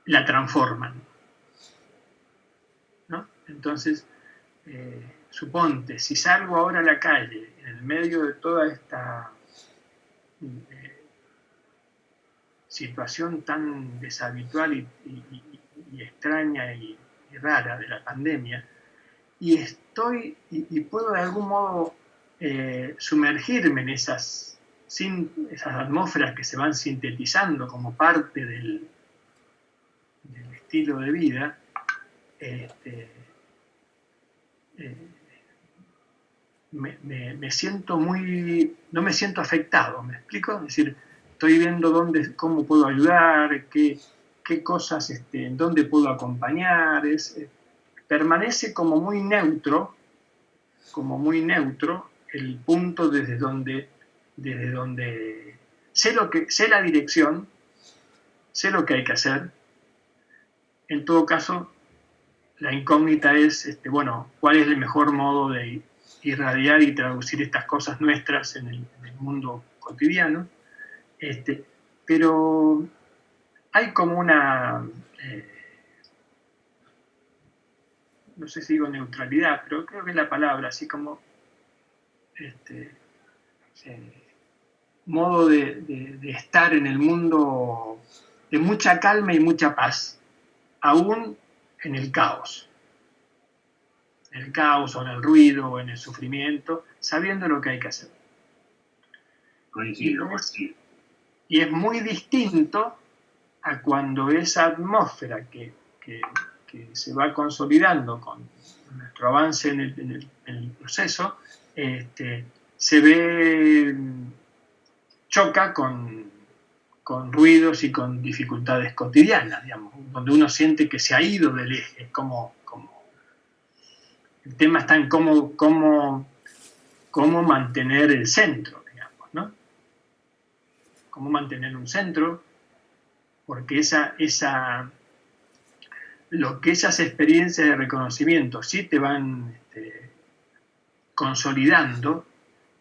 la transforman, ¿no? Entonces, suponte, si salgo ahora a la calle, en el medio de toda esta situación tan deshabitual y extraña y rara de la pandemia, y puedo de algún modo sumergirme en esas atmósferas que se van sintetizando como parte del estilo de vida, me siento no me siento afectado, ¿me explico? Es decir, estoy viendo cómo puedo ayudar, qué cosas, en dónde puedo acompañar, permanece como muy neutro el punto desde donde sé la dirección, sé lo que hay que hacer. En todo caso, la incógnita es, bueno, ¿cuál es el mejor modo de irradiar y traducir estas cosas nuestras en el mundo cotidiano? Pero hay como una, no sé si digo neutralidad, pero creo que es la palabra, así como modo de estar en el mundo de mucha calma y mucha paz, aún en el caos. En el caos o en el ruido o en el sufrimiento, sabiendo lo que hay que hacer. Y es muy distinto a cuando esa atmósfera que se va consolidando con nuestro avance en el proceso, se ve, choca con ruidos y con dificultades cotidianas, digamos, donde uno siente que se ha ido del eje, como el tema está en cómo mantener el centro, digamos, ¿no? Cómo mantener un centro, porque lo que esas experiencias de reconocimiento sí te van consolidando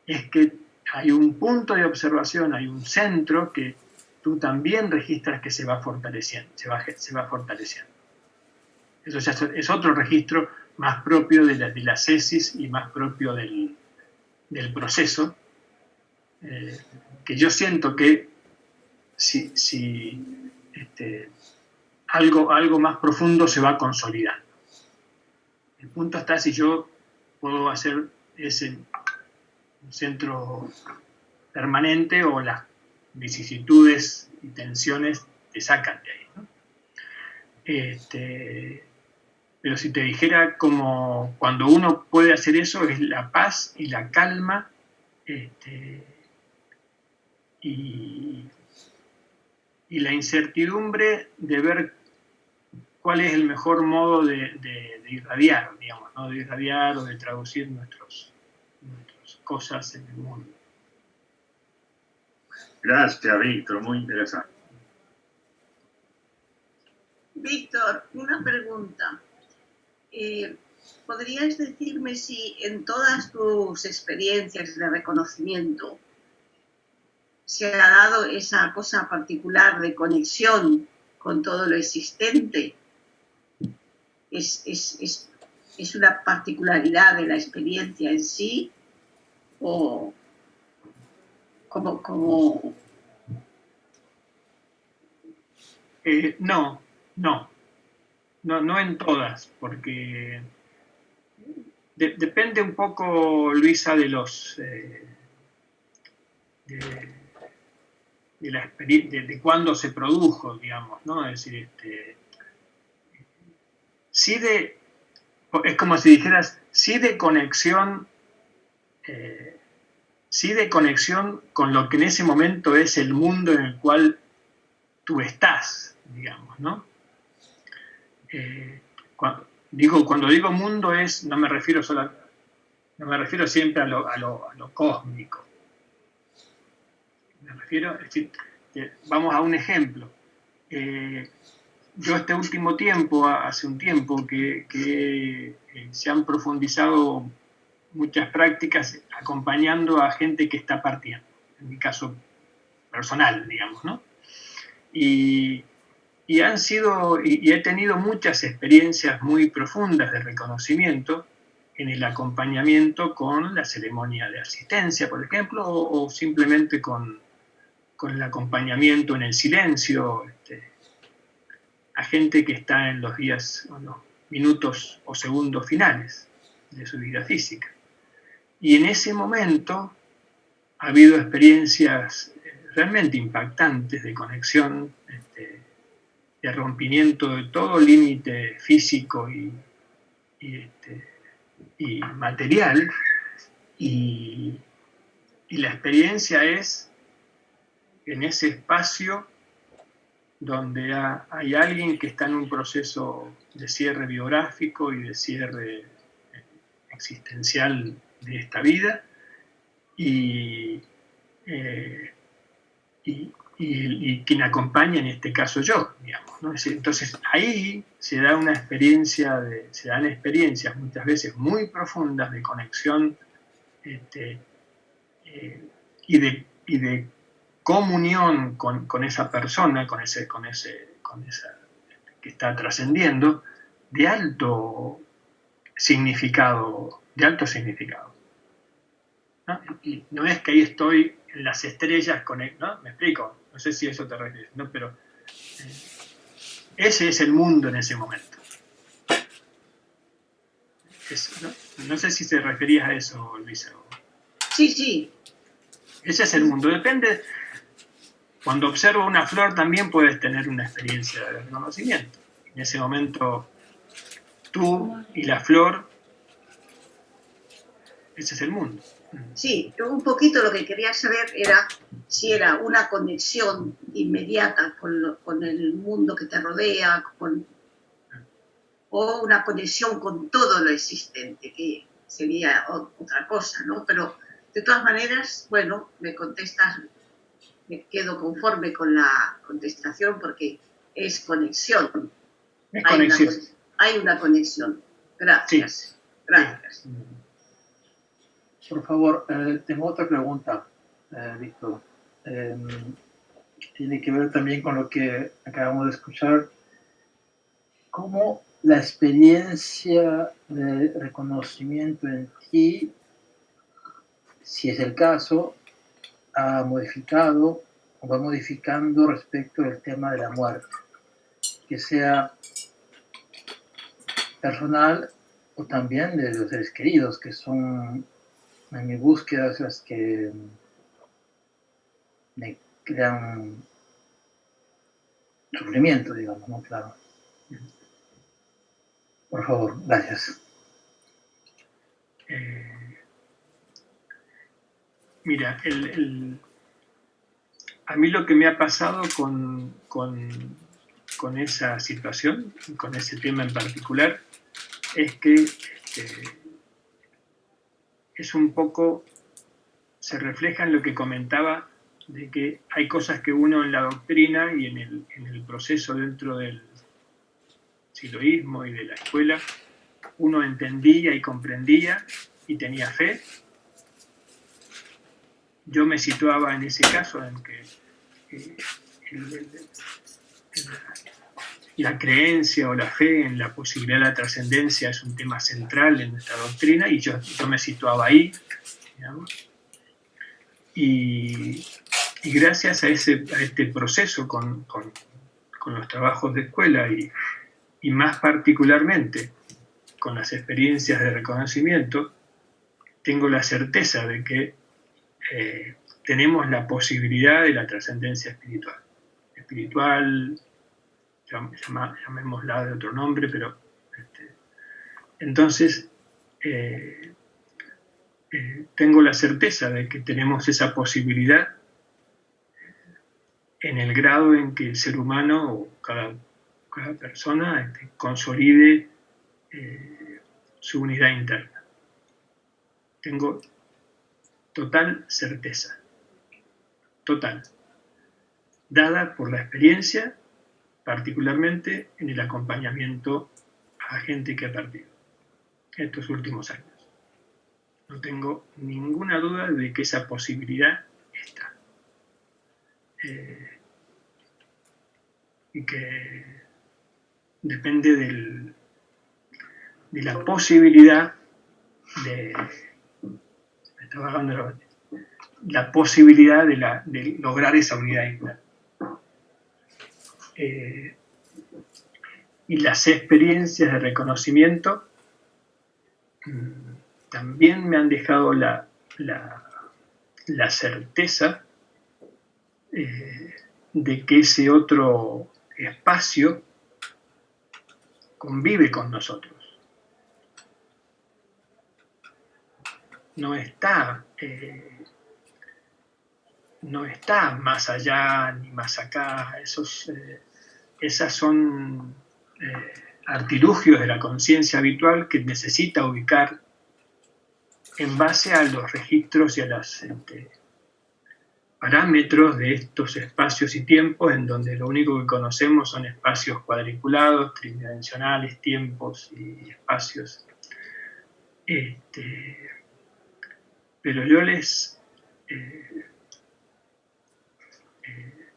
es que hay un punto de observación, hay un centro que tú también registras que se va fortaleciendo, se va fortaleciendo. Eso ya es otro registro más propio de la cesis y más propio del proceso, que yo siento que si algo más profundo se va consolidando. El punto está si yo puedo hacer ese centro permanente o las vicisitudes y tensiones te sacan de ahí, ¿no? Pero si te dijera como cuando uno puede hacer eso es la paz y la calma y la incertidumbre de ver cuál es el mejor modo de irradiar, digamos, ¿no? De irradiar o de traducir nuestras cosas en el mundo. Gracias, Víctor, muy interesante. Víctor, una pregunta. ¿Podrías decirme si en todas tus experiencias de reconocimiento se ha dado esa cosa particular de conexión con todo lo existente? ¿Es una particularidad de la experiencia en sí? ¿O como... No en todas, porque depende un poco, Luisa, de cuándo se produjo, digamos, ¿no? Es decir, es como si dijeras, sí de conexión con lo que en ese momento es el mundo en el cual tú estás, digamos, ¿no? Cuando digo mundo no me refiero siempre a lo cósmico. Me refiero, es decir, vamos a un ejemplo. Yo hace un tiempo que se han profundizado muchas prácticas acompañando a gente que está partiendo, en mi caso personal, digamos, ¿no? Y y he tenido muchas experiencias muy profundas de reconocimiento en el acompañamiento con la ceremonia de asistencia, por ejemplo, o simplemente con el acompañamiento en el silencio, a gente que está en los días, o los minutos o segundos finales de su vida física. Y en ese momento ha habido experiencias realmente impactantes de conexión, de rompimiento de todo límite físico y material, y la experiencia es en ese espacio donde hay alguien que está en un proceso de cierre biográfico y de cierre existencial de esta vida, y quien acompaña, en este caso yo, digamos, ¿no? Entonces ahí se dan experiencias muchas veces muy profundas de conexión y de comunión con esa persona, con esa que está trascendiendo, de alto significado, ¿no? Y no es que ahí estoy en las estrellas, ¿no? ¿Me explico? No sé si eso te refieres, ¿no? Pero ese es el mundo en ese momento. No sé si te referías a eso, Luisa. Sí, sí. Ese es el mundo. Depende. Cuando observo una flor también puedes tener una experiencia de reconocimiento. En ese momento, tú y la flor, ese es el mundo. Sí, yo un poquito lo que quería saber era si era una conexión inmediata con el mundo que te rodea, o una conexión con todo lo existente, que sería otra cosa, ¿no? Pero de todas maneras, bueno, me contestas, me quedo conforme con la contestación porque es conexión. Hay una conexión. Gracias. Sí. Gracias. Sí. Por favor, tengo otra pregunta, Víctor. Tiene que ver también con lo que acabamos de escuchar. ¿Cómo la experiencia de reconocimiento en ti, si es el caso, ha modificado o va modificando respecto del tema de la muerte? Que sea personal o también de los seres queridos, que son en mi búsqueda las que me crean sufrimiento, digamos, ¿no? Claro. Por favor, gracias. Mira, a mí lo que me ha pasado con esa situación, con ese tema en particular, es que es un poco, se refleja en lo que comentaba, de que hay cosas que uno en la doctrina y en el proceso dentro del siloísmo y de la escuela, uno entendía y comprendía y tenía fe. Yo me situaba en ese caso en que la creencia o la fe en la posibilidad de la trascendencia es un tema central en nuestra doctrina, y yo me situaba ahí, digamos. Y gracias a este proceso con los trabajos de escuela y más particularmente con las experiencias de reconocimiento, tengo la certeza de que tenemos la posibilidad de la trascendencia espiritual, llamémosla de otro nombre, pero entonces tengo la certeza de que tenemos esa posibilidad en el grado en que el ser humano o cada persona consolide su unidad interna. Tengo total certeza, total, dada por la experiencia, particularmente en el acompañamiento a gente que ha partido estos últimos años. No tengo ninguna duda de que esa posibilidad está. y que depende de la posibilidad de lograr esa unidad interna. Y las experiencias de reconocimiento también me han dejado la certeza de que ese otro espacio convive con nosotros. No está más allá ni más acá. Esas son artilugios de la conciencia habitual que necesita ubicar en base a los registros y a los parámetros de estos espacios y tiempos, en donde lo único que conocemos son espacios cuadriculados, tridimensionales, tiempos y espacios. Pero yo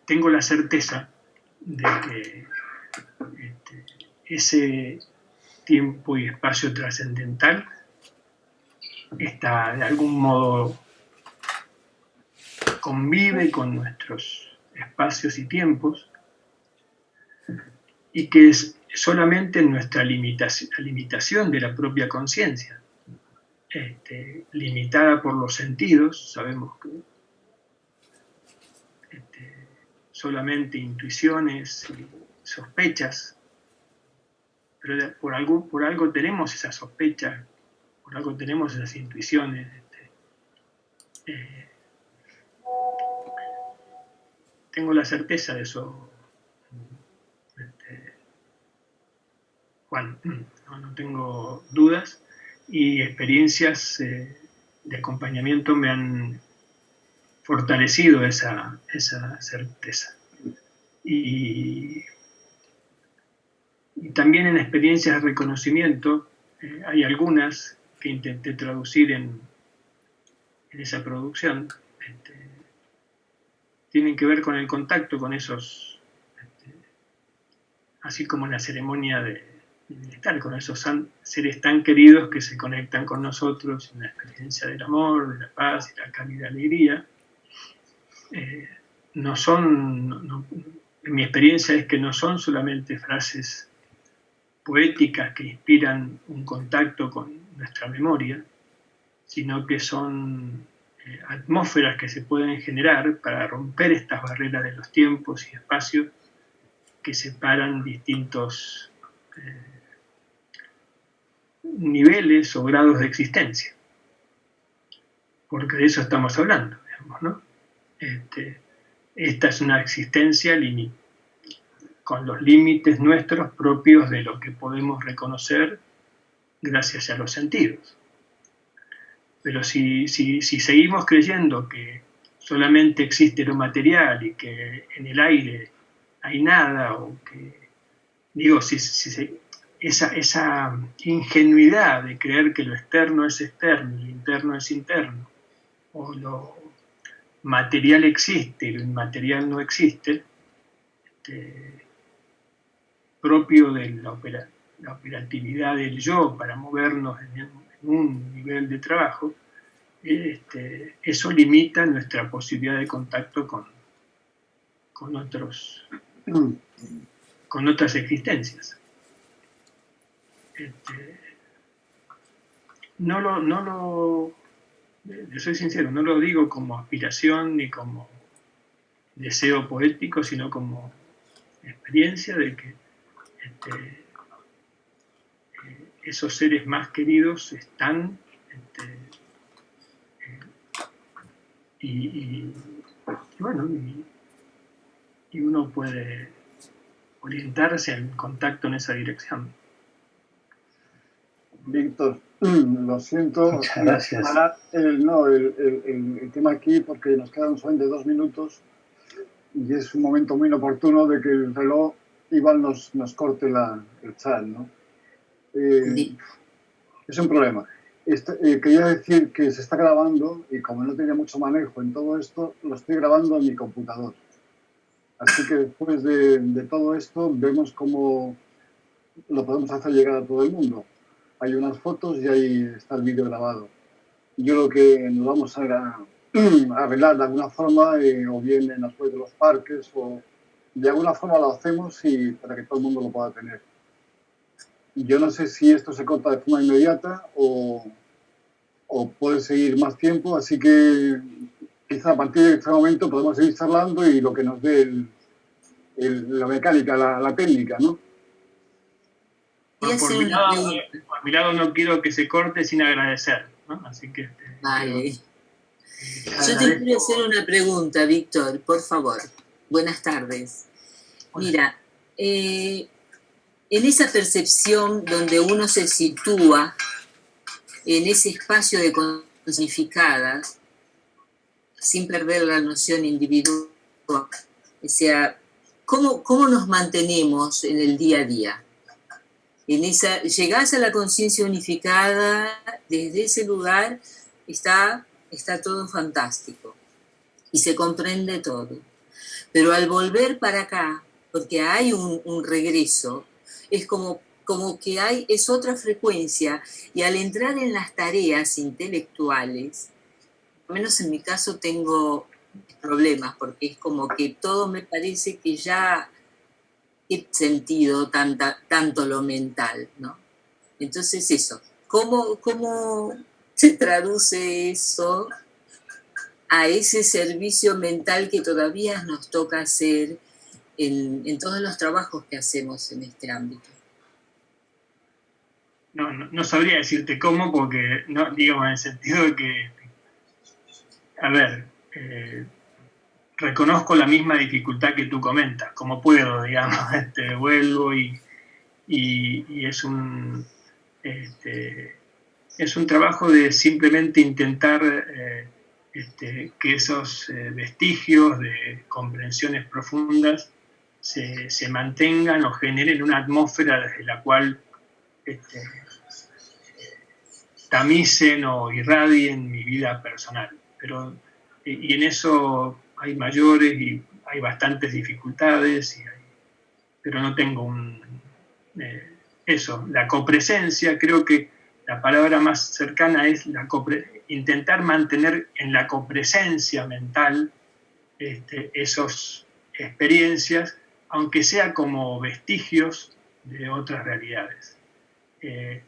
tengo la certeza de que ese tiempo y espacio trascendental está de algún modo convive con nuestros espacios y tiempos, y que es solamente nuestra limitación de la propia conciencia, limitada por los sentidos. Sabemos que solamente intuiciones y sospechas, pero por algo tenemos esas sospechas, por algo tenemos esas intuiciones. Tengo la certeza de eso, Juan, no tengo dudas, y experiencias de acompañamiento me han fortalecido esa certeza. Y también en experiencias de reconocimiento, hay algunas que intenté traducir en esa producción, tienen que ver con el contacto con esos, así como en la ceremonia de estar con esos seres tan queridos que se conectan con nosotros en la experiencia del amor, de la paz y la cálida alegría. Mi experiencia es que no son solamente frases poéticas que inspiran un contacto con nuestra memoria, sino que son atmósferas que se pueden generar para romper estas barreras de los tiempos y espacios que separan distintos niveles o grados de existencia. Porque de eso estamos hablando, digamos, ¿no? Esta es una existencia con los límites nuestros propios de lo que podemos reconocer gracias a los sentidos. Pero si seguimos creyendo que solamente existe lo material y que en el aire hay nada, o que, esa ingenuidad de creer que lo externo es externo y lo interno es interno, o lo material existe y lo inmaterial no existe, propio de la operatividad del yo para movernos en un nivel de trabajo, eso limita nuestra posibilidad de contacto con otras existencias. Yo soy sincero, no lo digo como aspiración ni como deseo poético, sino como experiencia de que esos seres más queridos están y uno puede orientarse en contacto en esa dirección. Víctor, lo siento. Muchas gracias. El tema aquí, porque nos quedan solamente 2 minutos y es un momento muy inoportuno de que el reloj igual nos corte el chat, ¿no? Es un problema. Quería decir que se está grabando y como no tenía mucho manejo en todo esto, lo estoy grabando en mi computador. Así que después de todo esto vemos cómo lo podemos hacer llegar a todo el mundo. Hay unas fotos y ahí está el vídeo grabado. Yo creo que nos vamos a arreglar de alguna forma, o bien en las web de los parques, o de alguna forma lo hacemos y para que todo el mundo lo pueda tener. Yo no sé si esto se corta de forma inmediata o puede seguir más tiempo, así que quizá a partir de este momento podemos seguir charlando y lo que nos dé la mecánica, la técnica, ¿no? Por mi lado no quiero que se corte sin agradecer, ¿no? Así que... Vale. Yo te quiero hacer una pregunta, Víctor, por favor. Buenas tardes. Mira, en esa percepción donde uno se sitúa en ese espacio de significada, sin perder la noción individual, o sea, ¿cómo nos mantenemos en el día a día? Llegás a la conciencia unificada, desde ese lugar está todo fantástico y se comprende todo. Pero al volver para acá, porque hay un regreso, es como que es otra frecuencia, y al entrar en las tareas intelectuales, al menos en mi caso tengo problemas, porque es como que todo me parece que ya he sentido tanto lo mental, ¿no? Entonces eso, ¿cómo se traduce eso a ese servicio mental que todavía nos toca hacer en todos los trabajos que hacemos en este ámbito? No sabría decirte cómo, porque, no, digamos, en el sentido de que, a ver, reconozco la misma dificultad que tú comentas, como puedo, digamos, vuelvo y es un trabajo de simplemente intentar que esos vestigios de comprensiones profundas se mantengan o generen una atmósfera desde la cual tamicen o irradien mi vida personal. Y en eso hay mayores y hay bastantes dificultades, pero no tengo la copresencia. Creo que la palabra más cercana es intentar mantener en la copresencia mental esas experiencias, aunque sea como vestigios de otras realidades. En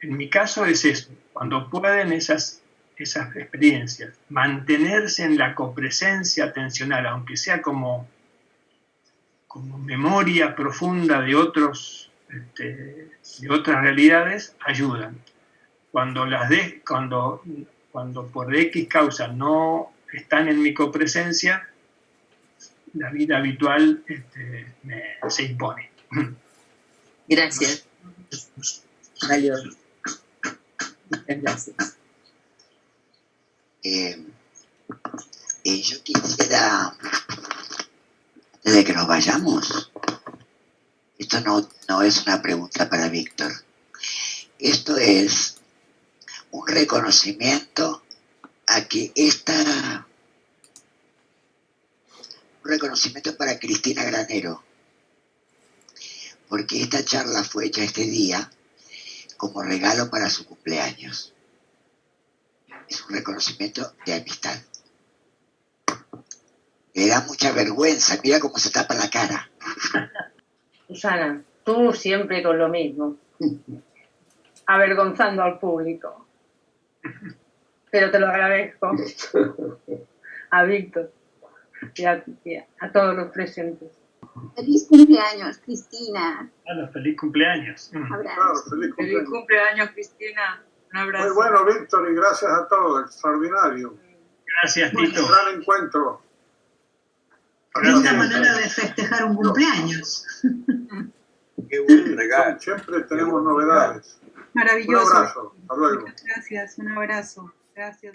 mi caso es eso, cuando pueden esas experiencias mantenerse en la copresencia atencional, aunque sea como memoria profunda de otras realidades, ayudan. Cuando por X causa no están en mi copresencia, la vida habitual se impone. Gracias. Valió. Muchas gracias. Yo quisiera, desde que nos vayamos, esto no es una pregunta para Víctor, esto es un reconocimiento a que un reconocimiento para Cristina Granero, porque esta charla fue hecha este día como regalo para su cumpleaños. Es un reconocimiento de amistad. Le da mucha vergüenza, mira cómo se tapa la cara. Susana, tú siempre con lo mismo, avergonzando al público. Pero te lo agradezco a Víctor y a todos los presentes. Feliz cumpleaños, Cristina. Feliz cumpleaños. Abrazo. Feliz cumpleaños, Cristina. Un abrazo. Muy bueno, Víctor, y gracias a todos. Extraordinario. Gracias, Tito. Un gran encuentro. Linda manera de festejar un cumpleaños. Qué buen regalo. Siempre tenemos novedades. Maravilloso. Un abrazo. Hasta luego. Muchas gracias. Un abrazo. Gracias.